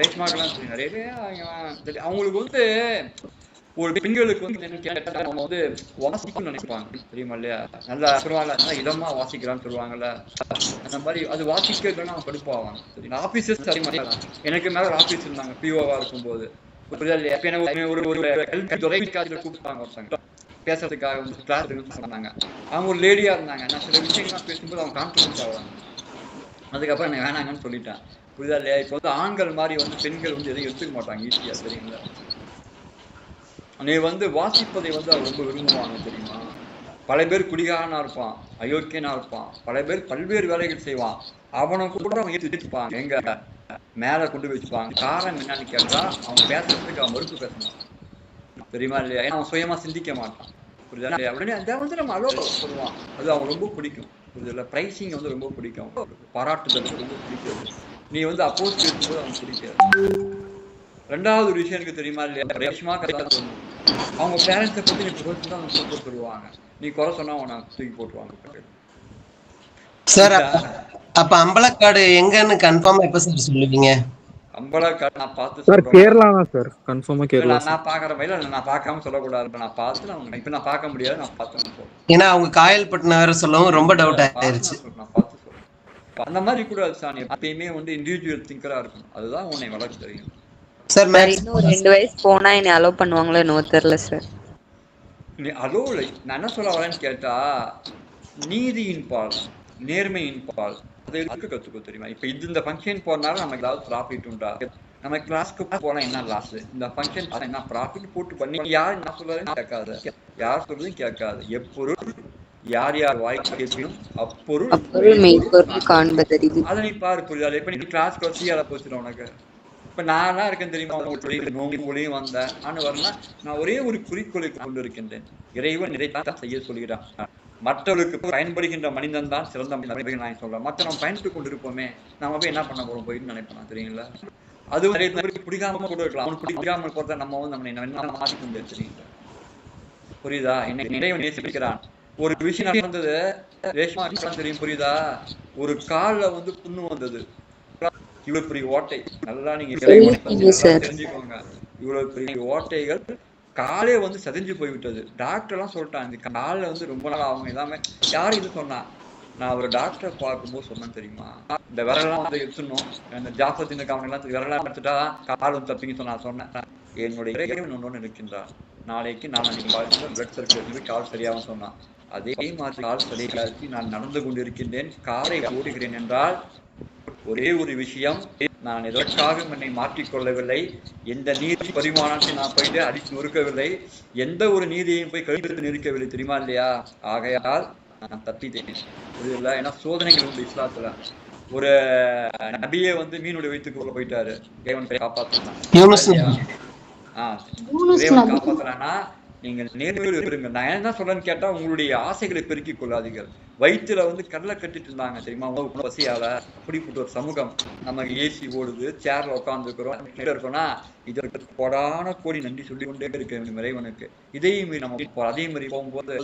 S1: ரேஷ்மாக்கெல்லாம் தெரியும். நிறைய பேர் அவங்களுக்கு வந்து ஒரு பெண்களுக்கு வந்து நம்ம வந்து வாசிக்கணும்னு நினைப்பாங்க தெரியுமா இல்லையா? நல்லா நல்லா இதமா வாசிக்கிறான்னு சொல்லுவாங்கல்ல, அந்த மாதிரி அது வாசிக்கிறதுனா அவங்க கடுப்பாவாங்க. சரி, ஆபீசர்ஸ் அதே மாதிரி எனக்கு மேல ஒரு ஆபீஸ் இருந்தாங்க பிஓவா இருக்கும்போது. கூப்பிட்டாங்க ஒருத்தங்க பேசுறதுக்காக வந்து கிளாஸ் சொன்னாங்க. அவங்க ஒரு லேடியா இருந்தாங்க. நான் சில விஷயங்கள்லாம் பேசும்போது அவங்க கான்ஃபிடன்ஸ் ஆவாங்க. அதுக்கப்புறம் நான் வேணாங்கன்னு சொல்லிட்டேன். புரியுதா இல்லையா? இப்போ வந்து ஆண்கள் மாதிரி வந்து பெண்கள் வந்து எதையும் எடுத்துக்க மாட்டாங்க ஈஸியா தெரியுங்களா? நீ வந்து வாசிப்பதை வந்து அவர் ரொம்ப விரும்புவாங்க தெரியுமா? பல பேர் குடிகாரனா இருப்பான், அயோக்கியனா இருப்பான், பல பேர் பல்வேறு வேலைகள் செய்வான். அவனை கூட அவங்க எடுத்துப்பாங்க, எங்க மேல கொண்டு வச்சுப்பாங்க. காரணம் என்னன்னு கேட்டா அவன் பேசுறதுக்கு அவன் மறுப்பு பேசணும் தெரியுமா இல்லையா? ஏன்னா அவன் சுயமா சிந்திக்க மாட்டான். புரியுதா இல்லையா? உடனே அதை வந்து நம்ம அலோ சொல்லுவான். அது அவங்க ரொம்ப பிடிக்கும். புரியுதுல்ல? பிரைசிங் வந்து ரொம்ப பிடிக்கும், பாராட்டுதல் ரொம்ப பிடிக்காது. நீ வந்து அப்போஸ் பேசும்போது அவனுக்கு பிடிக்காது. ரெண்டாவது ஒரு விஷயம் எனக்கு தெரியுமா இல்லையா? ரேஷ்மா கதை சொல்லணும். அவங்க பேரண்ட்ஸை பத்தி நீ புகழ்ந்து தான் அவங்க குறை சொல்லுவாங்க. நீ குறை சொன்னா அவனை தூக்கி போட்டுருவாங்க.
S3: சார் அப்ப அம்பலக்காடு எங்கன்னு கன்ஃபார்மா எப்ப சார் சொல்லுவீங்க?
S1: அம்பலக்காடு நான் பார்த்து
S5: சார் கேரளா தான் சார், கன்ஃபார்மா கேரளா.
S1: நான் பாக்குற வயல நான் பார்க்காம சொல்லக்கூடாது. நான் பார்த்து நான் இப்ப நான் பார்க்க முடியாது. நான் பார்த்து
S3: ஏன்னா அவங்க காயல்பட்டினம் வேற சொல்லவும் ரொம்ப டவுட் ஆயிருச்சு.
S1: நான் பார்த்து சொல்றேன். அந்த மாதிரி கூட சாணி எப்பயுமே வந்து இண்டிவிஜுவல் திங்கரா இருக்கணும். அதுதான் உன்னை வளர்ச்சி தெரியும்.
S2: சார் இன்னும் 2 வயசு போனா என்ன அலோ பண்ணுவாங்களோ என்னவோ தெரியல சார்.
S1: நீ அலோல நான் என்ன சொல்ல வரேன்னு கேட்டா, நீதியின் பால், நேர்மையின் பால் அதை கத்துக்கோ தெரியுமா? இப்ப இந்த ஃபங்க்ஷன் போறனால நமக்கு ஏதாவது ப்ராஃபிட் உண்டா? நம்ம கிளாஸ்க்கு போனா என்ன லாஸ்? இந்த ஃபங்க்ஷன் என்ன ப்ராஃபிட் போட்டு பண்ணி யார் என்ன சொல்றதுன்னு கேட்காது, யார் சொல்றதும் கேட்காது. எப்பொருள் யார் யார் வாய்க்கு கேட்பினும் அப்பொருள்
S2: மெய்ப்பொருள் காண்பதறிவு.
S1: அதை நீ பாரு. புரியாது? இப்ப நீ கிளாஸ்க்கு வச்சு யாரை போச்சுடும் உனக்கு. இப்ப நான் இருக்கேன் தெரியுமா? நோங்கிலையும் வந்தேன். ஆனா வரலாம் நான் ஒரே ஒரு குறிக்கோளை கொண்டு இருக்கின்றேன். இறைவன் இதைத்தான் செய்ய சொல்கிறான். மற்றவர்களுக்கு பயன்படுகின்ற மனிதன் தான் சிறந்த மனிதன் நான் சொல்றேன். மற்ற நம்ம பயன்பட்டு கொண்டு இருப்போமே, நம்ம போய் என்ன பண்ண போறோம் போயிட்டு நினைப்போம் தெரியுங்களா? அது நிறைய பேருக்கு பிடிக்காம கூட இருக்கலாம். அவனுக்கு பிடிக்காம போறத நம்ம வந்து நம்ம மாற்றிக்கொண்டு தெரியுங்களா? புரியுதா? என்னை இறைவன் நேசிக்கிறான். ஒரு விஷயம் நடந்தது ரேஷ்மா தெரியும், புரியுதா? ஒரு கால்ல வந்து புண்ணு வந்தது. இவ்வளவு பெரிய ஓட்டை, நல்லா நீங்க தெரிஞ்சுக்கோங்க. இவ்வளவு பெரிய ஓட்டைகள் காலே வந்து செதஞ்சு போய்விட்டது. டாக்டர் எல்லாம் சொல்லிட்டாங்க இந்த காலில் வந்து ரொம்ப நாள் அவங்க எல்லாமே. யாரும் இது சொன்னா நான் ஒரு டாக்டரை பார்க்கும்போது சொன்னேன் தெரியுமா, இந்த விரலாம் வந்து எடுத்துடணும், இந்த ஜாஃபத்தின் கவனெல்லாம் விரலாம் எடுத்துட்டா கால் வந்து தப்பிங்க நான் சொன்னேன். என்னுடைய இறைவன் ஒன்று இருக்கின்றான், நாளைக்கு நான் பிளட் சர்க்குலேஷன் கால் சரியாகும் சொன்னான். அதே மாதிரி கால் சரியாக்கி நான் நடந்து கொண்டிருக்கின்றேன், காரை ஓடுகிறேன் என்றால் ஒரே ஒரு விஷயம், நான் எதற்காக என்னை மாற்றிக்கொள்ளவில்லை, எந்த நீதி பரிமாணத்தை நான் போயிட்டு அடித்து நொறுக்கவில்லை, எந்த ஒரு நீதியையும் போய் கழுத்து நிற்கவில்லை தெரியுமா இல்லையா? ஆகையால் நான் தப்பித்தேன். புரியுதுல்ல? ஏன்னா சோதனைகள் உண்டு இஸ்லாத்துல. ஒரு நபியே வந்து மீனுடைய வயிற்றுக்குள்ள போயிட்டாரு, தேவன் காப்பாற்றலாம். காப்பாற்றலாம்னா நீங்க நேர்மையோடு இருங்க. நான் என்ன சொல்றேன்னு கேட்டா, உங்களுடைய ஆசைகளை பெருக்கிக் கொள்ளாதீர்கள். வயிற்றுல வந்து கடலை கட்டிட்டு இருந்தாங்க தெரியுமா, பசியால அப்படிப்பட்ட ஒரு சமூகம். நமக்கு ஏசி ஓடுது, சேர்ல உட்கார்ந்து இருக்கோம்னா இதற்கு கொடான கோடி நன்றி சொல்லி கொண்டே இருக்க வேண்டும் இறைவனுக்கு. இதையும் நம்ம அதே மாதிரி போகும்போது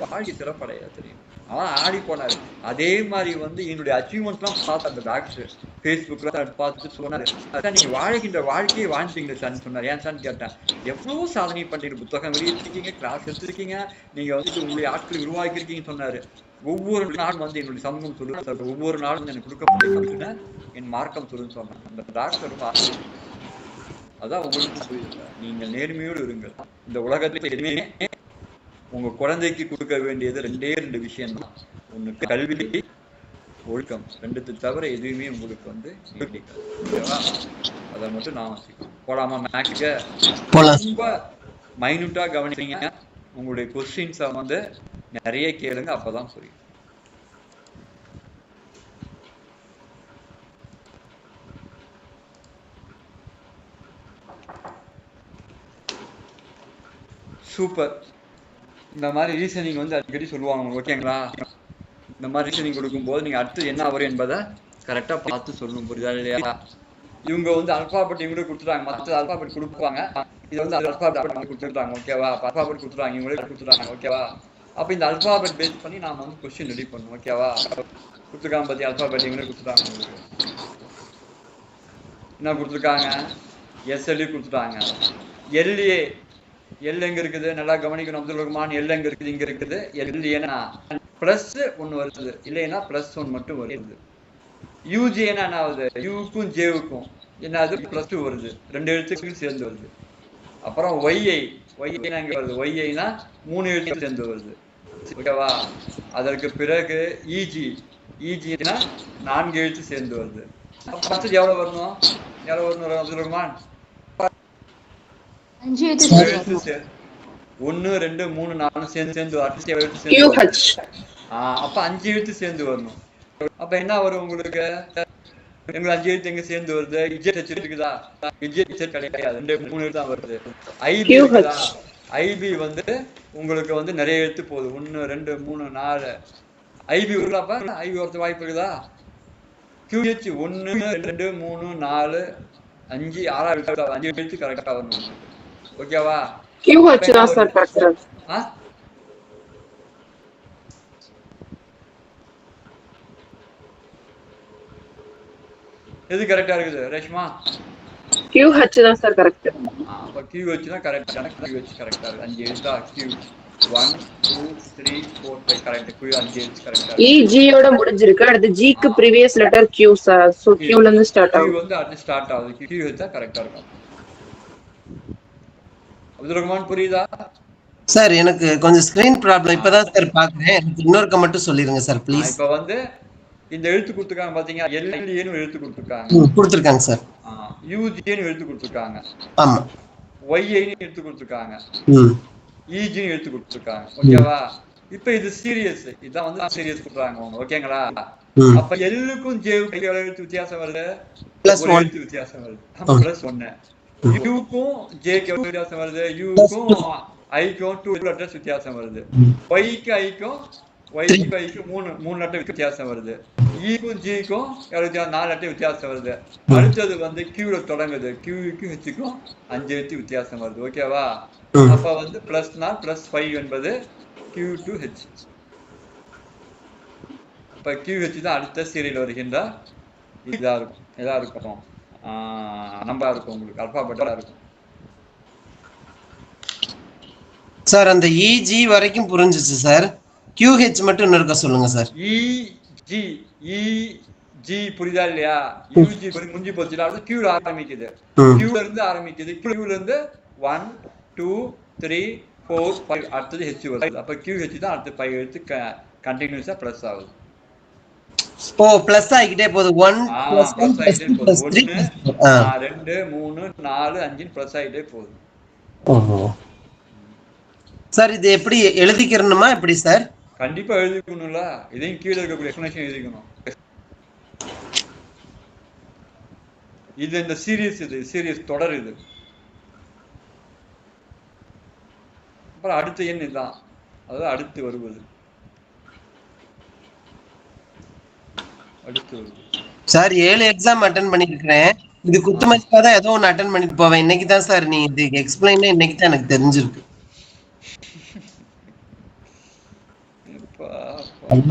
S1: வாழ்க்கை சிறப்படைய தெரியும். அவன் ஆடி போனாரு. அதே மாதிரி வந்து என்னுடைய அச்சீவ்மெண்ட் எல்லாம் பார்த்து அந்த டாக்டர் பேஸ்புக்ல பார்த்துட்டு சொன்னாரு, அதான் நீங்க வாழ்கின்ற வாழ்க்கையை வாழ்ந்தீங்க சார் சொன்னார். ஏன் சார் கேட்டேன், எவ்வளவு சாதனை பண்றீங்க, புத்தகம் வெளியிட்டிருக்கீங்க, கிளாஸ் எடுத்திருக்கீங்க, நீங்க வந்து உங்களுடைய ஆட்களை உருவாக்கி இருக்கீங்கன்னு சொன்னாரு. ஒவ்வொரு நாளும் வந்து என்னுடைய சமூகம் சொல்லுங்க, ஒவ்வொரு நாளும் வந்து எனக்கு கொடுக்கப்பட்ட என் மார்க்கம் சொல்லுன்னு சொன்னேன். அந்த டாக்டர் அதான் உங்களுக்கு புரியுது. நீங்கள் நேர்மையோடு இருங்கள். இந்த உலகத்துல எதுவுமே உங்க குழந்தைக்கு கொடுக்க வேண்டியது ரெண்டே ரெண்டு விஷயம் தான். ஒண்ணு கல்வி, ஒழுக்கம். ரெண்டுத்து தவிர எதுவுமே உங்களுக்கு வந்து அதை மட்டும் நான் போடாம மேக்ஸ ரொம்ப மைனூட்டா கவனிப்பீங்க. உங்களுடைய கொஸ்டின்ஸை வந்து நிறைய கேளுங்க, அப்பதான் புரியும். சூப்பர். இந்த மாதிரி ரீசனிங் வந்து அடிக்கடி சொல்லுவாங்க, ஓகேங்களா? இந்த மாதிரி ரீசனிங் கொடுக்கும்போது நீங்க அடுத்து என்ன வரும் என்பதை கரெக்டா பார்த்து சொல்லணும், புரியுதா இல்லையா? இவங்க வந்து அல்பாபெட் இவங்களுக்கு கொடுத்துட்டாங்க, மற்ற அல்பாபெட் கொடுப்பாங்க, இது வந்து அல்பாபெட் கொடுத்துட்டாங்க, ஓகேவா? அல்பாபெட் கொடுத்துட்டாங்க, இவங்களுக்கு கொடுத்துட்டாங்க, ஓகேவா? அப்ப இந்த அல்பாபெட் பேஸ் பண்ணி நாம வந்து கொஸ்டின் ரெடி பண்ணணும், ஓகேவா? கொடுத்துருக்காங்க பத்தி அல்பாபெட் இவங்களுக்கு கொடுத்துட்டாங்க, உங்களுக்கு என்ன கொடுத்துருக்காங்க? எஸ்எல்ஏ கொடுத்துட்டாங்க. எல்ஏ எல் எங்க இருக்குது, நல்லா கவனிக்கணும் அப்துல் ரஹ்மான். எல் எங்க இருக்குது? இங்க இருக்குது. எல் ஏன்னா பிளஸ் ஒன்னு வருது, இல்லைன்னா பிளஸ் ஒன் மட்டும் வருது. யூஜி என்ன ஆகுது, யூக்கும் ஜேவுக்கும் என்ன ஆகுது, பிளஸ் 2 வருது, ரெண்டு எழுத்துக்கள் சேர்ந்து வருது. அப்புறம் ஒய்ஐ, ஒய்ஐனா இங்க வருது, ஒய்ஐனா 3 எழுத்துக்கள் சேர்ந்து வருது, ஓகேவா? அதற்கு பிறகு இஜி, இஜினா 4 எழுத்து சேர்ந்து வருது. ஃபர்ஸ்ட் எவ்வளவு வரணும், எவ்வளவு வரணும் அப்துல் ரஹ்மான்?
S7: 5 எழுத்து.
S1: 1 2 3 4 சேர்ந்து அப்ப 5 எழுத்து சேர்ந்து வரணும். அப்ப என்ன வரும் உங்களுக்கு? எங்க 5 எழுத்து எங்க சேர்ந்து வருது? இஜெட் இருக்குதா? இஜெட் கிடையாது, 2 3 எழுத்து தான் வருது. ஐபி இருக்குதா? ஐபி வந்து உங்களுக்கு வந்து நிறைய எழுத்து போகுது, 1 2 3 4 ஐபி வருதாப்பா? ஐபி வரது வாய்ப்பு இருக்குதா? QH 1 2 3 4 5 6 5 எழுத்து கரெக்டா வரணும், ஓகேவா?
S6: QH தான் சார் கரெக்ட்டா.
S1: எது கரெக்டா இருக்குது ரேஷ்மா?
S6: QH தான் சார் கரெக்ட்.
S1: அப்ப QH தான் கரெக்ட். QH கரெக்டா இருக்கு. 5 எழுத்தா? Q 1 2 3 4 5 correct. Q 5 எழுத்து கரெக்டா.
S6: EG யோட முடிஞ்சிருக்கு. அடுத்து G க்கு previous letter Q sir. So Q ல இருந்து ஸ்டார்ட் ஆகும்.
S1: Q வந்து அடுத்து ஸ்டார்ட் ஆகுது. QH தான் கரெக்டா இருக்கும். அப்துல் ரஹ்மான் புரியுதா
S3: சார்? எனக்கு கொஞ்சம் ஸ்கிரீன் ப்ராப்ளம், இப்பதான் சார் பாக்குறேன். எனக்கு இன்னொருக்க மட்டும் சொல்லிருங்க சார் ப்ளீஸ்.
S1: இப்ப வந்து இந்த எழுத்து கொடுத்துருக்காங்க பாத்தீங்க, எல்ஏன்னு எழுத்து கொடுத்துருக்காங்க,
S3: கொடுத்துருக்காங்க சார்.
S1: யூஜின்னு எழுத்து கொடுத்துருக்காங்க,
S3: ஆமா.
S1: ஒய்ஐன்னு எழுத்து கொடுத்துருக்காங்க, இஜின்னு எழுத்து கொடுத்துருக்காங்க, ஓகேவா? இப்ப இது சீரியஸ், இதான் வந்து சீரியஸ் கொடுக்குறாங்க, ஓகேங்களா? அப்ப எல்லுக்கும் ஜேவுக்கும் எவ்வளவு எழுத்து வித்தியாசம் வருது? ஒரு எழுத்து வித்தியாசம் வருது, +1. யூக்கும் ஜேக்கு எவ்வளவு வித்தியாசம் வருது? யூக்கும் ஐக்கும் 2 லெட்டர்ஸ் வித்தியாசம் வருது. ஒய்க்கு ஐக்கும் மூணு லெட்டர் வித்தியாசம் வருது. ஈக்கும் ஜிக்கும் 4 லெட்டர் வித்தியாசம் வருது. அடுத்தது வந்து கியூல தொடங்குது, கியூக்கும் ஹெச்சுக்கும் 5 எழுத்து வித்தியாசம் வருது, ஓகேவா? அப்ப வந்து +4 +5 என்பது Q to H. அப்ப QH தான் அடுத்த சீரியல் வருகின்ற இதா இருக்கும், நம்பரா இருக்கும், உங்களுக்கு அல்பாபெட்டா இருக்கும்.
S3: சார் அந்த EG வரைக்கும் புரிஞ்சிச்சு சார். QH மட்டும் இன்னும் இருக்க சொல்லுங்க சார்.
S1: ஜி புரியுதா இல்லையா? யூஜி முடிஞ்சு போச்சுன்னா Q ஆரம்பிக்குது. Q ல இருந்து ஆரம்பிக்குது. Q ல இருந்து 1 2 3 4 5 அடுத்தது H வருது. அப்ப QH தான் அடுத்த 5 எழுத்து கண்டினியூஸா பிளஸ் ஆகுது.
S3: ஓ பிளஸ் ஆகிட்டே போகுது. 1 + 1 + 2 + 3
S1: 2 3 4 5 பிளஸ் ஆகிட்டே போகுது.
S3: ஓஹோ சார் இது எப்படி எழுதிக்கிறணுமா எப்படி சார்?
S1: கண்டிப்பா எழுதிக்கணும்ல. இதையும் கீழே இருக்கக்கூடிய எக்ஸ்பிளனேஷன் எழுதிக்கணும். இது இந்த சீரியஸ் தொடர் இது. அப்புறம் அடுத்த எண் இதுதான், அதாவது அடுத்து வருவது.
S3: சார் 7 எக்ஸாம் அட்டெண்ட் பண்ணிருக்கேன். இது குத்து மதிப்பா தான் ஏதோ ஒன்று அட்டெண்ட் பண்ணிட்டு போவேன். இன்னைக்கு தான் சார் நீ இது எக்ஸ்பிளைன் இன்னைக்கு தான் எனக்கு தெரிஞ்சிருக்கு.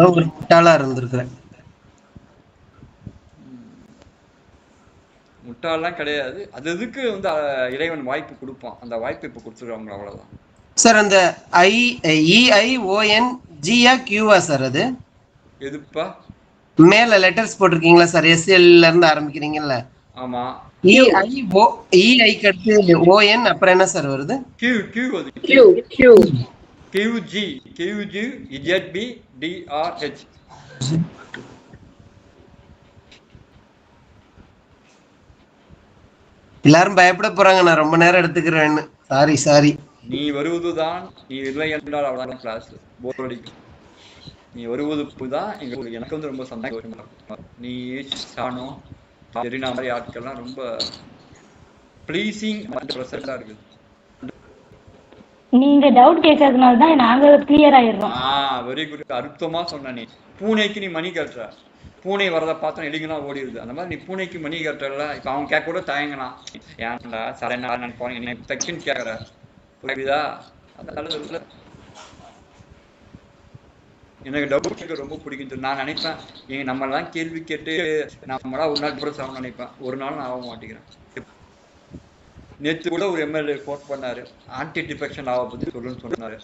S3: ஒரு முட்டாளா இருந்திருக்கிறேன்.
S1: முட்டாள்லாம் கிடையாது. அது எதுக்கு வந்து இறைவன் வாய்ப்பு கொடுப்பான். அந்த வாய்ப்பு இப்ப கொடுத்துருக்காங்க, அவ்வளவுதான்.
S3: சார் அந்த EIONGA QA சார் அது
S1: எதுப்பா?
S3: மேல லெட்டர்ஸ் போட்டிருக்கீங்களா சார்? SL ல இருந்து ஆரம்பிக்கிறீங்கல்ல.
S1: ஆமா.
S3: EI கட்டு ON அப்புறம் என்ன சார் வருது?
S1: QG ZB DRH.
S3: எல்லாரும் பயப்பட போறாங்க நான் ரொம்ப நேரம் எடுத்துக்கிறேன்னு. சாரி.
S1: நீ வருவதுதான், நீ இல்லை என்றால் அவ்வளவுதான் கிளாஸ் போர் அடிக்கும். நீ வருவது தான் எனக்கு வந்து ரொம்ப சந்தோஷமா இருக்கும். நீ சானோ ஜெரினா மாதிரி ஆட்கள்லாம் ரொம்ப ப்ளீசிங் ப்ரெசென்ட்டா இருக்குது.
S7: நீங்க டவுட் கேட்கறதுனால தான் நாங்க கிளியர் ஆயிடுறோம்.
S1: Very good. அற்புதமா சொன்ன. நீ பூனைக்கு நீ மணி கட்டுற, பூனை வரதை பார்த்தா எலிங்கெல்லாம் ஓடிடுது. அந்த மாதிரி நீ பூனைக்கு மணி கட்டுறல. இப்ப அவன் கேட்க கூட தயங்கலாம், ஏன்டா சரணா நினைப்பாங்க தக்குன்னு கேட்கற, புரியுதா? அதனால எனக்கு டவுட் கேட்க ரொம்ப பிடிக்கும். நான் நினைப்பேன் நம்மளாம் கேள்வி கேட்டு நம்மளா ஒரு நாள் டிஃபரன்ஸ் ஆகணும்னு நினைப்பேன். ஒரு நாள் நான் ஆக மாட்டேங்கிறேன். நேற்று கூட ஒரு MLA ஃபோன் பண்ணாரு, ஆன்டி டிஃபெக்ஷன் லாவை பத்தி சொல்லுன்னு சொன்னாரு.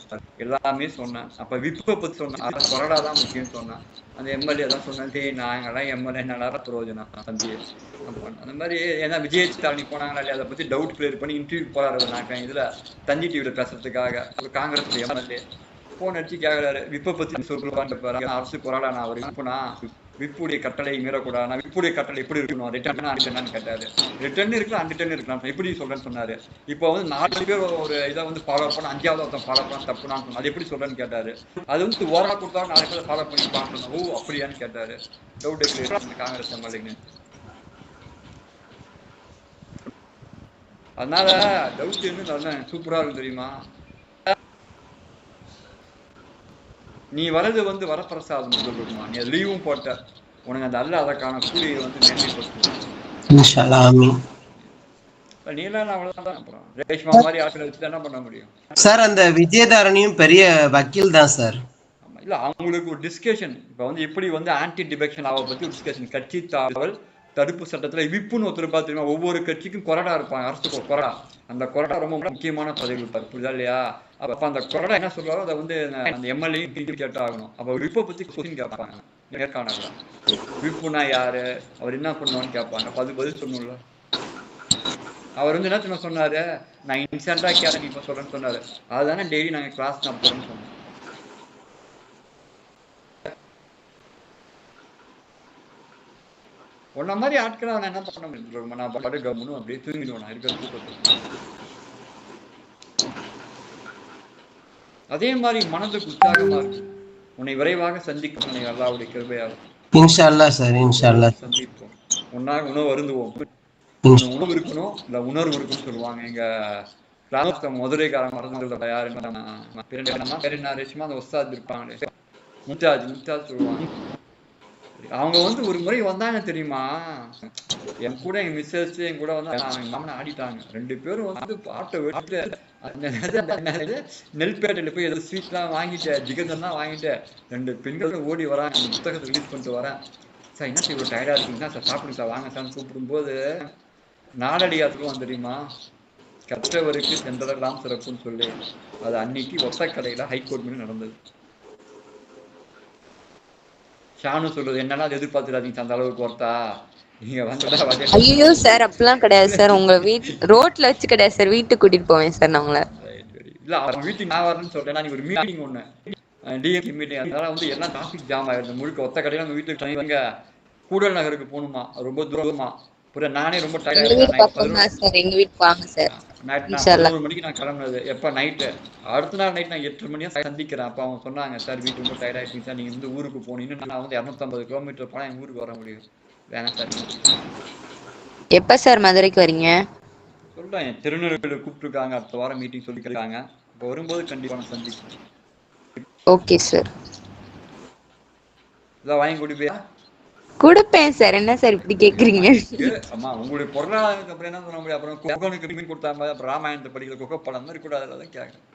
S1: எல்லாமே சொன்னேன். அப்ப விப்பை பத்தி சொன்னேன், கொரடா தான் முக்கியம்னு சொன்னேன். அந்த MLA தான் சொன்னேன், நாங்கெல்லாம் MLA நல்லா பிரயோஜனம் தம்பி அந்த மாதிரி. ஏன்னா விஜய் ஸ்டாலினி போனாங்களா இல்லையா, அதை பத்தி டவுட் கிளியர் பண்ணி இன்டர்வியூ போறாரு. நான் இதுல தந்தி டிவியில பேசுறதுக்காக ஒரு காங்கிரஸ் MLA போன் அடிச்சு கேட்கிறாரு, விப்பை பத்தி சொல்லுவாங்க. அரசு கொரடா நான் ஒரு விப்புனா விப்புடைய கட்டளை மீறக்கூடாது, விப்புடைய கட்டளை எப்படி இருக்கணும், ரிட்டர்ன் கேட்டாரு. ரிட்டர்ன் இருக்கலாம், அன்ரிட்டர்ன் இருக்கலாம், எப்படி சொல்றேன்னு சொன்னாரு. இப்போ வந்து 4 பேர் ஒரு இதை வந்து ஃபாலோ பண்ண 5ஆவது ஒருத்தன் ஃபாலோ பண்ண தப்புனான்னு சொன்னா, அது எப்படி சொல்றேன்னு கேட்டாரு. அது வந்து ஓரா கொடுத்தாலும் 4 பேர் ஃபாலோ பண்ணி பார்க்கணும். ஓ அப்படியான்னு கேட்டாரு. Doubt Congress MLA. அதனால டவுட் என்ன சூப்பரா இருக்கும் தெரியுமா? நீ வரது வந்து வரப்பிரசாதம் சொல்லுமா, நீ லீவும் போட்ட உனக்கு அந்த அல்ல அதற்கான கூலியை வந்து
S3: மேன்மைப்படுத்தும்.
S1: நீ எல்லாம் அவ்வளவுதான். அப்புறம் ரேஷ்மா மாதிரி ஆட்களை வச்சு என்ன பண்ண முடியும்
S3: சார்? அந்த விஜயதாரணியும் பெரிய வக்கீல் தான் சார்.
S1: இல்ல அவங்களுக்கு ஒரு டிஸ்கஷன். இப்ப வந்து எப்படி வந்து ஆன்டி டிஃபெக்ஷன் லாவை பத்தி ஒரு டிஸ்கஷன். கட்சி தாவல் தடுப்பு சட்டத்துல விப்புன்னு ஒருத்தர் தெரியுமா? ஒவ்வொரு கட்சிக்கும் கொறடா இருப்பாங்க, அரசுக்கு கொறடா. அந்த கொறடா ரொம்ப முக்கியமான பதவி இருப்பாரு, புரியுதா இல்லையா? அப்ப அந்த கொறடா என்ன சொல்றாரோ அதை வந்து அந்த MLA கேட்டாகணும். அப்ப விப்பை பத்தி கொஸ்டின் கேட்பாங்க நேர்காணல. விப்புனா யாரு, அவர் என்ன பண்ணுவான்னு கேட்பாங்க. அப்ப அது பதில் சொன்னோம்ல. அவர் வந்து என்ன சொன்னாரு, நான் இன்ஸ்டன்டா கேட்டேன் இப்ப சொல்றேன்னு சொன்னாரு. அதுதானே டெய்லி நாங்க கிளாஸ் நடத்துறோம்னு சொன்னோம். உன்ன மாதிரி ஆட்களை நான் என்ன பண்ண முடியும்? நான் பாட்டு கவர்மெண்ட் அப்படியே தூங்கிடுவேன். நான் இருக்கிற தூக்கத்தை. அதே மாதிரி மனதுக்கு உற்சாகமா இருக்கு. உன்னை விரைவாக சந்திக்கும் அல்லாஹ்வுடைய கிருபையால்.
S3: இன்ஷா அல்லாஹ் சார், இன்ஷா அல்லாஹ்
S1: சந்திப்போம். உணவு அருந்துவோம். உணவு இருக்கணும், இல்ல உணர்வு இருக்குன்னு சொல்லுவாங்க. எங்க கிராமத்துல மதுரைக்காரங்க மறந்துள்ள யாருன்னா பேருன்னா ரேஷ்மா அந்த ஒஸ்தாத் இருப்பாங்களே, மும்தாஜ் சொல்லுவாங்க. அவங்க வந்து ஒரு முறை வந்தாங்க தெரியுமா, என் கூட என் மிஸ்ஸஸ் என் கூட வந்து எங்க மாமனை ஆடிட்டாங்க. 2 பேரும் வந்து பாட்டை விட்டு நெல்பேட்டையில போய் ஏதோ ஸ்வீட்லாம் வாங்கிட்டேன், ஜிகர்தான் வாங்கிட்டேன். 2 பெண்களும் ஓடி வராங்க, புத்தகத்தை ரிலீஸ் பண்ணிட்டு வரேன். சார் என்ன சார் இவ்வளோ டயர்டா இருக்குங்கன்னா, சார் சாப்பிடுங்க சார், வாங்க சார் கூப்பிடும்போது நாடடியாத்துக்கும் தெரியுமா, கற்றவருக்கு சென்றதெல்லாம் சிறப்புன்னு சொல்லி அது அன்னைக்கு ஒத்த கடையில ஹைகோர்ட் மீது நடந்தது. ஷானு சொல்றது என்னன்னா அது எதிர்பார்த்துடாதீங்க அந்த அளவுக்கு ஒர்த்தா நீங்க வந்துட்டா
S2: ஐயோ சார் அப்படிலாம் கிடையாது சார். உங்க ரோட்ல வச்சு கிடையாது சார், வீட்டுக்கு கூட்டிட்டு போவேன் சார் நான் உங்களை.
S1: இல்ல அவங்க வீட்டுக்கு நான் வரேன்னு சொல்றேன். நீங்க ஒரு மீட்டிங் ஒண்ணு டிஎம்கே மீட்டிங், அதனால வந்து எல்லாம் டிராபிக் ஜாம் ஆயிடுது முழுக்க. ஒத்த கடையில நம்ம வீட்டுக்கு தனிங்க கூடல் நகருக்கு போகணுமா, ரொம்ப தூரமா. புரியுது, நானே ரொம்ப
S2: எங்க வீட்டு பக்கம் தான் சார், எங்க வீட்டுக்கு வாங்க சார்.
S1: நைட் 11 மணிக்கு நான் கிளம்புனது. எப்ப நைட்டு அடுத்த நாள் நைட் நான் 8 மணியா சந்திக்கிறேன். அப்ப அவங்க சொன்னாங்க சார் வீட்டு ரொம்ப டயர்ட் ஆயிடுச்சு சார், நீங்க இந்த ஊருக்கு போனீங்கன்னா நான் வந்து 250 கிலோமீட்டர் போனா எங்க ஊருக்கு வர முடியும். வேணாம் சார்.
S2: எப்ப சார் மதுரைக்கு வரீங்க?
S1: சொல்றேன், திருநெல்வேலியில கூப்பிட்டுருக்காங்க, அடுத்த வாரம் மீட்டிங் சொல்லிக்கிறாங்க. இப்போ வரும்போது கண்டிப்பா நான் சந்திக்கிறேன்.
S2: Okay sir.
S1: இதான் வாங்கி கொடுப்பியா?
S2: கொடுப்பேன் சார். என்ன சார் இப்படி கேக்குறீங்க?
S1: அம்மா உங்களுடைய பொருளாதாரத்துக்கு அப்புறம் என்ன சொல்ல முடியும்? அப்புறம் குகனுக்கு மீன் கொடுத்தாங்க, அப்புறம் ராமாயணத்தை படிக்கிற குகை படம் மாதிரி கூட அதில் கேட்குறேன்.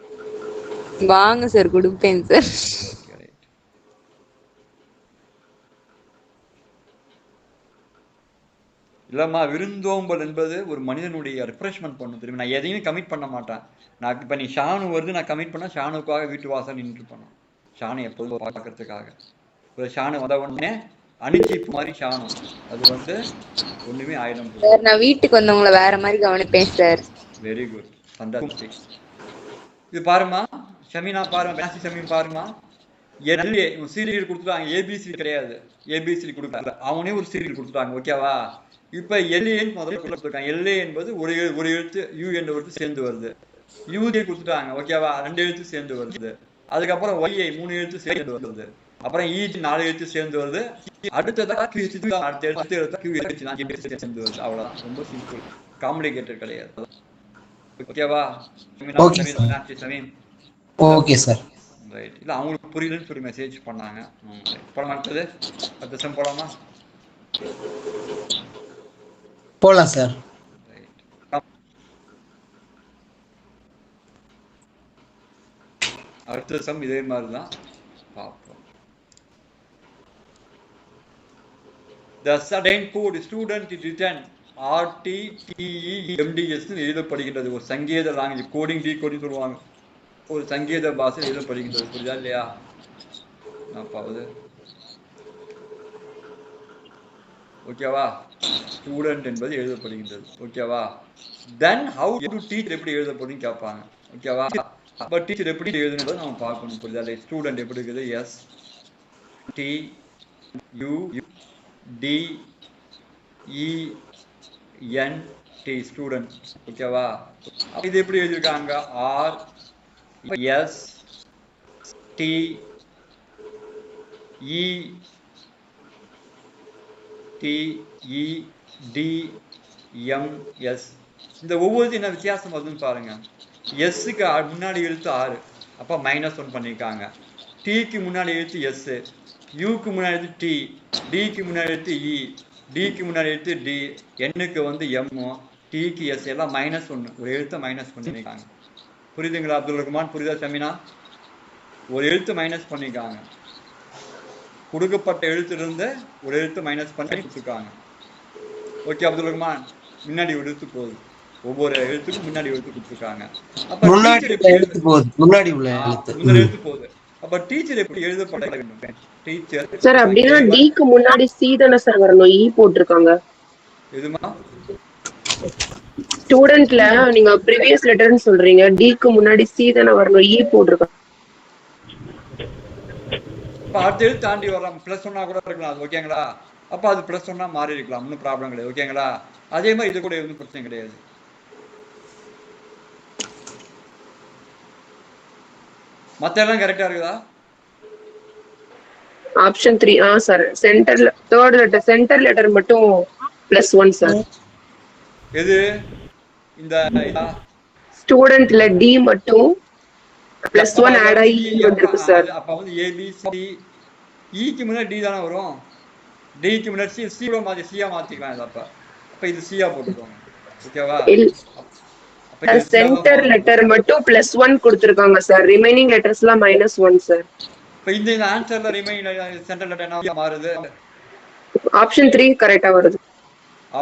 S2: வாங்க சார், கொடுப்பேன் சார்.
S1: இல்லம்மா, விருந்தோம்பல் என்பது ஒரு மனிதனுடைய ரிஃப்ரெஷ்மெண்ட் பண்ணும் தெரியுமா. நான் எதையுமே கமிட் பண்ண மாட்டேன். நான் இப்போ நீ ஷானு வருது நான் கமிட் பண்ணால் ஷானுக்காக வீட்டு வாசல் நின்றுட்டு பண்ணோம். ஷானு எப்போதும் பார்க்கறதுக்காக. ஒரு ஷானு வந்த உடனே அணிச்சிப்பு மாதிரி ஷானு, அது வந்து ஒண்ணுமே ஆயிடும்
S2: சார். நான் வீட்டுக்கு வந்தவங்கள வேற மாதிரி கவனிப்பேன் சார்.
S1: Very good, fantastic. இது பாருமா ஷமீனா, பாருமா பேசி ஷமீன் பாருமா. எல்ஏ சீரியல் கொடுத்துட்டாங்க, ஏபிசி கிடையாது. ஏபிசி கொடுக்கல, அவனே ஒரு சீரியல் கொடுத்துட்டாங்க. ஓகேவா? இப்ப எல்ஏன்னு முதல்ல கொடுத்துருக்காங்க. எல்ஏ என்பது ஒரு எழுத்து யூ என்ற எழுத்து சேர்ந்து வருது. யூஏ கொடுத்துட்டாங்க. ஓகேவா? 2 எழுத்து சேர்ந்து வருது. அதுக்கப்புறம் ஒய்ஐ 3 எழுத்து சேர்ந்து வருது. அப்புறம் இஜி 4 எழுத்து சேர்ந்து வருது. அடுத்ததா அடுத்த எழுத்து கியூ எழுத்து சேர்ந்து வருது. அவ்வளவுதான், ரொம்ப சிம்பிள், காம்ப்ளிகேட்டட் கிடையாது. ஓகேவா?
S3: Okay sir.
S1: ரைட். இல்ல அவங்களுக்கு புரியலன்னு சொல்லி மெசேஜ் பண்ணாங்க. போட மாட்டது அடுத்த செம் போலாமா?
S3: போலாம் சார்.
S1: அடுத்த சம் இதே மாதிரிதான் பார்ப்போம். The sudden code student return RTTEMDS எழுதப்படுகின்றது. ஒரு சங்கீத லாங்குவேஜ், கோடிங் டீகோடிங் சொல்லுவாங்க. ஒரு சங்கீத பாஷை எழுதப்படுகின்றது. புரியுதா இல்லையா? பாவது ஓகேவா? ஸ்டூடெண்ட் என்பது எழுதப்படுகின்றது. ஓகேவா? தென் ஹவு டு டீச் எப்படி எழுதப்படும் கேட்பாங்க. ஓகேவா? அப்ப டீச்சர் எப்படி எழுதுனது நம்ம பார்க்கணும். புரியுதா? ஸ்டூடெண்ட் எப்படி இருக்குது? S T U D E N T student. ஓகேவா? இது எப்படி எழுதியிருக்காங்க? R S T E T E T M S. இந்த ஒவ்வொரு என்ன வித்தியாசம் வருதுன்னு பாருங்க. எஸ்ஸுக்கு முன்னாடி எழுத்து 6, அப்போ -1 பண்ணியிருக்காங்க. டிக்கு முன்னாடி எழுத்து எஸ், யூக்கு முன்னாடி எழுத்து டி, டிக்கு முன்னாடி எழுத்து இ, டிக்கு முன்னாடி எழுத்து டி, எண்ணுக்கு வந்து எம், டிக்கு எஸ், எல்லாம் -1. ஒரு எழுத்தை மைனஸ் பண்ணியிருக்காங்க. புரியுதுங்களா அப்துல் ரஹ்மான்? புரியுதா ஷமீனா? ஒரு எழுத்து மைனஸ் பண்ணியிருக்காங்க. கொடுக்கப்பட்ட எழுத்திலிருந்து ஒரு எழுத்து மைனஸ் பண்ணி கொடுத்துருக்காங்க. ஓகே அப்துல் ரஹ்மான்? முன்னாடி ஒரு எழுத்து போகுது, ஒவ்வொரு எழுத்துக்கும் முன்னாடி எழுத்து கொடுத்துருக்காங்க. அப்ப
S3: முன்னாடி எழுத்து போகுது, முன்னாடி உள்ள எழுத்து
S1: போகுது. அப்ப டீச்சர் எப்படி எழுதப்பட வேண்டும்? டீச்சர்
S6: சார் அப்படினா டிக்கு முன்னாடி சி தான சார் வரணும், இ போட்டுருக்காங்க.
S1: எதுமா?
S6: ஸ்டூடண்ட்ல நீங்க ப்ரீவியஸ் லெட்டர்னு சொல்றீங்க, டிக்கு முன்னாடி சி தான வரணும், இ போட்டுருக்காங்க.
S1: அப்ப அடுத்த எழுத்து தாண்டி வரலாம், +1 கூட இருக்கலாம். ஓகேங்களா? அப்ப அது +1 மாறி இருக்கலாம், ஒன்றும் ப்ராப்ளம் கிடையாது. ஓகேங்களா? அதே மாதிரி இது கூட எதுவும் பிரச்சனை கிடையாது. மத்த எல்லாம் கரெக்டா இருக்குதா?
S6: Option 3 sir. சென்டர்ல தேர்ட் லெட்டர், சென்டர் லெட்டர் மட்டும் +1 சார்.
S1: எது? இந்த
S6: ஸ்டூடண்ட்ல டி மட்டும் +1 ஆட் ஆகி வந்திருக்கு சார்.
S1: அப்ப வந்து ஏ பி சி, ஈக்கு முன்னாடி டி தானே வரும். டிக்கு முன்னாடி சி, சிஓ மாத்தி சியா மாத்திக்கலாம். இது அப்ப இது சியா போட்டுக்கோங்க. ஓகேவா?
S6: சென்டர் லெட்டர் மட்டும் +1 கொடுத்திருக்காங்க சார், ரிமைனிங் லெட்டர்ஸ்லாம் -1 சார்.
S1: இப்ப இந்த ஆன்சர்ல ரிமைனிங் சென்டர் லெட்டர் என்ன மாறுது?
S6: ஆப்ஷன் 3 கரெக்ட்டா வருது.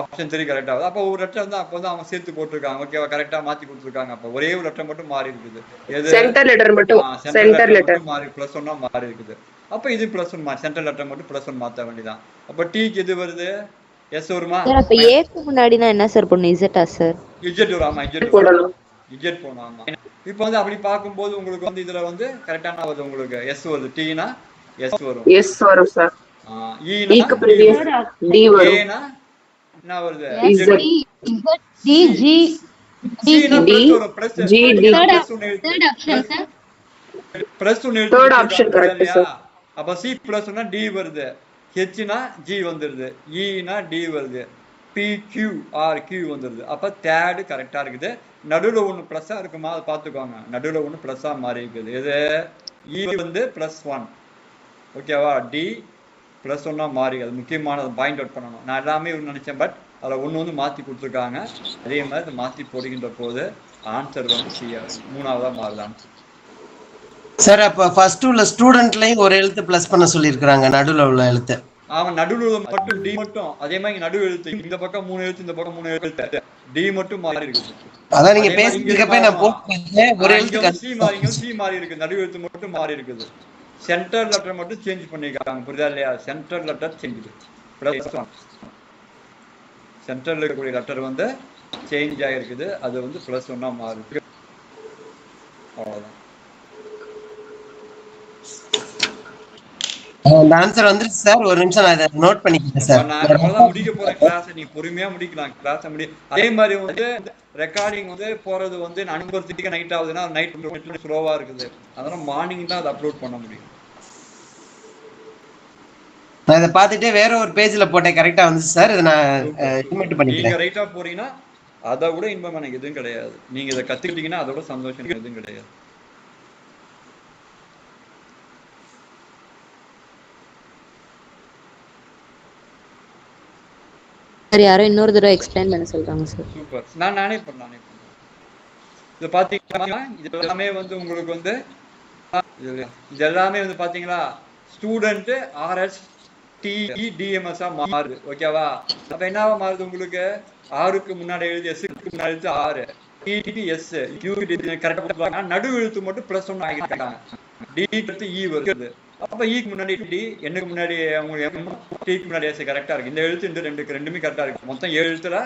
S1: ஆப்ஷன் 3 கரெக்டா வருது. அப்ப ஒரு லெட்டர் வந்து அப்ப வந்து அவங்க சேர்த்து போட்டுருக்காங்க. ஓகேவா? கரெக்ட்டா மாத்தி கொடுத்திருக்காங்க. அப்ப ஒரே ஒரு லெட்டர் மட்டும் மாறி இருக்குது. எது?
S6: சென்டர் லெட்டர் மட்டும், சென்டர் லெட்டர்
S1: மாறி +1 மாறி இருக்குது. அப்போ இது +1 மாறி சென்ட்ரல் லெட்டர் மட்டும் +1 மாற்ற வேண்டியதான். அப்போ டீக்கு எது வருது? எஸ் வருமா?
S2: சார் அப்ப ஏக்கு முன்னாடினா என்ன சார் பண்ணும்? இசட்டா சார்?
S1: இஜெட் வரும். ஆமா இஜெட்
S6: போடணும்.
S1: இஜெட் போடணும். ஆமா. இப்போ வந்து அப்படி பார்க்கும்போது உங்களுக்கு வந்து இதுல வந்து கரெக்டான வருது. உங்களுக்கு எஸ் வருது. டீனா எஸ் வரும்.
S6: எஸ் வரும் சார்.
S1: ஈனா
S6: ஈக்கு ப்ரீவியஸ் டி வரும்.
S1: ஏனா என்ன வருது?
S6: இசட்
S7: டி ஜி
S1: சீனா
S6: டி
S1: ப்ளஸ் வரும். Plus
S6: G D
S7: third option sir.
S1: Plus 1
S6: third option correct sir.
S1: அப்ப சி +1னா டி வருது. ஹெச்னா ஜி வந்துருது. ஈனா டி வருது. பி கியூ ஆர் கியூ வந்துருது. அப்ப தேர்ட் கரெக்டா இருக்குது. நடுவுல ஒன்னு ப்ளஸ்ஸா இருக்குமா அதை பார்த்துக்கோங்க. நடுவுல ஒன்னு ப்ளஸ்ஸா மாறி இருக்குது. இது இ வந்து +1. ஓகேவா? டி +1ஆ மாறி அது முக்கியமானது பாயிண்ட் அவுட் பண்ணணும். நான் எல்லாமே நினைச்சேன் பட் அதில் ஒன்று வந்து மாற்றி கொடுத்துருக்காங்க. அதே மாதிரி அதை மாற்றி போடுகின்ற போது ஆன்சர் வந்து சி மூணாவதாக மாறுது ஆன்சர்.
S3: சார் அப்ப ஃபர்ஸ்ட் உள்ள ஸ்டூடெண்ட்லயும் ஒரு எழுத்து ப்ளஸ் பண்ண சொல்லியிருக்காங்க நடுவுல உள்ள எழுத்து.
S1: அவன் நடுவில் மட்டும் டி மட்டும் அதே மாதிரி நடு எழுத்து இந்த பக்கம் 3 எழுத்து இந்த பக்கம் 3 எழுத்து டி மட்டும் மாறி இருக்குது.
S3: அதான் நீங்க பேசிக்கிறப்ப நான் போட்டேன் ஒரு எழுத்து
S1: சி மாறி இருக்கு. நடு எழுத்து மட்டும் மாறி இருக்குது. சென்டர் லெட்டர் மட்டும் சேஞ்ச் பண்ணிருக்காங்க. புரியுதா இல்லையா? சென்டர் லெட்டர் சேஞ்ச் +1 சென்டர்ல இருக்கக்கூடிய லெட்டர் வந்து சேஞ்ச் ஆகிருக்குது. அது வந்து +1ஆ மாறுது. அவ்வளவுதான்.
S3: அந்த ஆன்சர் வந்துருச்சு சார். ஒரு நிமிஷம் நான் இதை நோட் பண்ணிக்கிறேன் சார்.
S1: நான் அவ்வளவுதான் முடிக்க போறேன் கிளாஸ். நீ பொறுமையா முடிக்கலாம் கிளாஸ் அதே மாதிரி வந்து ரெக்கார்டிங் வந்து போறது வந்து நான் அனுபவத்துக்கு நைட் ஆகுதுன்னா நைட் ஸ்லோவா இருக்குது. அதனால மார்னிங் தான் அதை அப்லோட் பண்ண முடியும்.
S3: நான் இதை பார்த்துட்டே வேற ஒரு பேஜ்ல போட்டேன். கரெக்டா வந்துச்சு சார். இதை நான் இன்வெர்ட் பண்ணிக்கிறேன்.
S1: நீங்க ரைட்டா போறீங்கன்னா அதை விட இன்பம் எனக்கு எதுவும் கிடையாது. நீங்க இதை கத்துக்கிட்டீங்கன்னா அதோட சந்தோஷம் எதுவும் கிடையாது.
S2: சார் யாரோ இன்னொரு தடவை எக்ஸ்பிளைன் பண்ண சொல்றாங்க சார்.
S1: சூப்பர். நானே பண்ணேன். இது பாத்தீங்கன்னா இது எல்லாமே வந்து உங்களுக்கு வந்து இது எல்லாமே வந்து பாத்தீங்களா ஸ்டூடெண்ட் RS TE DMS மாறுது. ஓகேவா? அப்ப என்னவா மாறுது? உங்களுக்கு ஆருக்கு முன்னாடி எழுதி எஸ்க்கு முன்னாடி எழுத்து ஆறு TTS U கரெக்டா நடு எழுத்து மட்டும் +1 ஆகிட்டாங்க. டி அடுத்து இ வருது. அப்ப ஈக்கு முன்னாடி டி என்னுக்கு முன்னாடி உங்களுக்கு டிக்கு முன்னாடி எஸ் கரெக்டா இருக்கு. இந்த எழுத்து இந்த ரெண்டுமே கரெக்டா இருக்கு. மொத்தம் 7 எழுத்துல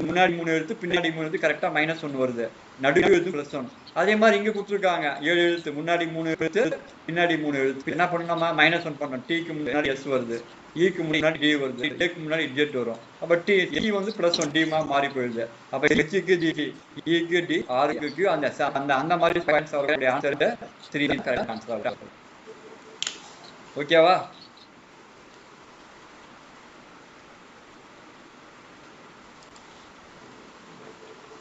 S1: முன்னாடி 3 எழுத்து பின்னாடி 3 எழுத்து கரெக்டா -1 வருது. நடு எழுத்து +1. அதே மாதிரி இங்க கொடுத்துருக்காங்க 7 எழுத்து முன்னாடி 3 எழுத்து பின்னாடி 3 எழுத்து. என்ன பண்ணணுமா? -1 பண்ணணும். டிக்கு முன்னாடி எஸ் வருது. ஈக்கு முன்னாடி டி வருது. ஏக்கு முன்னாடி இஜெட் வரும். அப்ப டி இ வந்து +1 டி மாறி போயிடுது. அப்ப ஹெச்க்கு டி ஈக்கு டி ஆருக்கு கியூ அந்த மாதிரி பாயிண்ட்ஸ் வரக்கூடிய ஆன்சர் 3 கரெக்ட் ஆன்சர் ஆகும். ஓகேவா?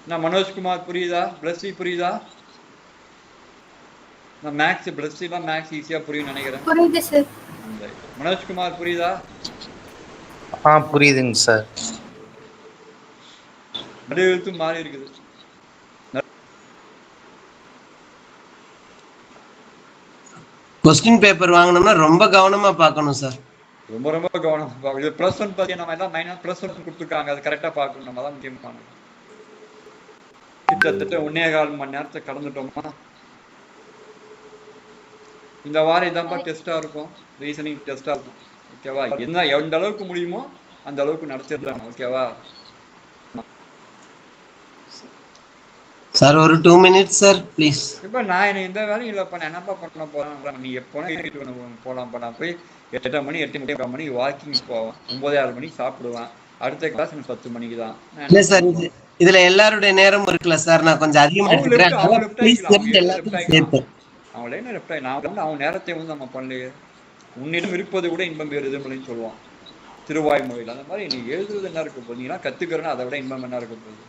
S1: நான் மனோஜ்குமார் புரியுதா? பிளஸ்ஸி புரியுதா? நான் மேக்ஸ் பிளஸ்ஸிலாம் மேக்ஸ் ஈஸியா புரியும் நினைக்கிறேன்.
S8: புரியுது சார்.
S1: மனோஜ்குமார் புரியுதா?
S9: புரியுதுங்க சார்.
S1: நடு எழுத்து மாறி இருக்குது.
S3: கொஸ்டின் பேப்பர் வாங்கணும்னா ரொம்ப கவனமா பார்க்கணும் சார்.
S1: ரொம்ப ரொம்ப கவனமா பார்க்கணும். இது +1 பார்த்தீங்கன்னா நம்ம எல்லாம் -+1 கொடுத்துருக்காங்க. அது கரெக்டா பார்க்கணும். நம்ம தான் முக்கியமானது. கிட்டத்தட்ட 1.25 மணி நேரத்தை கடந்துட்டோமா? இந்த வாரம் இதான்ப்பா டெஸ்டா இருக்கும். ரீசனிங் டெஸ்டா இருக்கும். ஓகேவா? என்ன எந்த அளவுக்கு முடியுமோ அந்த அளவுக்கு நடத்திடுறாங்க. ஓகேவா?
S3: சார் ஒரு 2 மினிட்ஸ் சார் ப்ளீஸ்.
S1: இப்போ நான் இந்த வேலையும் இல்லைப்பா. நான் என்னப்பா பண்ண போறேன்? நீ எப்போனா போகலாம்ப்பா. நான் போய் 8 மணி 8:30 மணி வாக்கிங் போவேன். 9:30 மணிக்கு சாப்பிடுவேன். அடுத்த கிளாஸ் எனக்கு 10 மணிக்கு தான்.
S3: இல்ல சார் இதுல எல்லாருடைய நேரமும் இருக்குல்ல சார். நான் கொஞ்சம் அதிகமா எடுத்துக்கிறேன்.
S1: அவங்களே என்ன லெஃப்ட் நான் வந்து அவங்க நேரத்தை வந்து நம்ம பண்ணலையே. உன்னிடம் இருப்பது கூட இன்பம் வேறு எதுவும் சொல்லுவான் திருவாய்மொழியில். அந்த மாதிரி நீ எழுதுறது என்ன இருக்க போகுது? நீலாம் கத்துக்கிறேன்னா அதை விட இன்பம் என்ன இருக்க போகுது?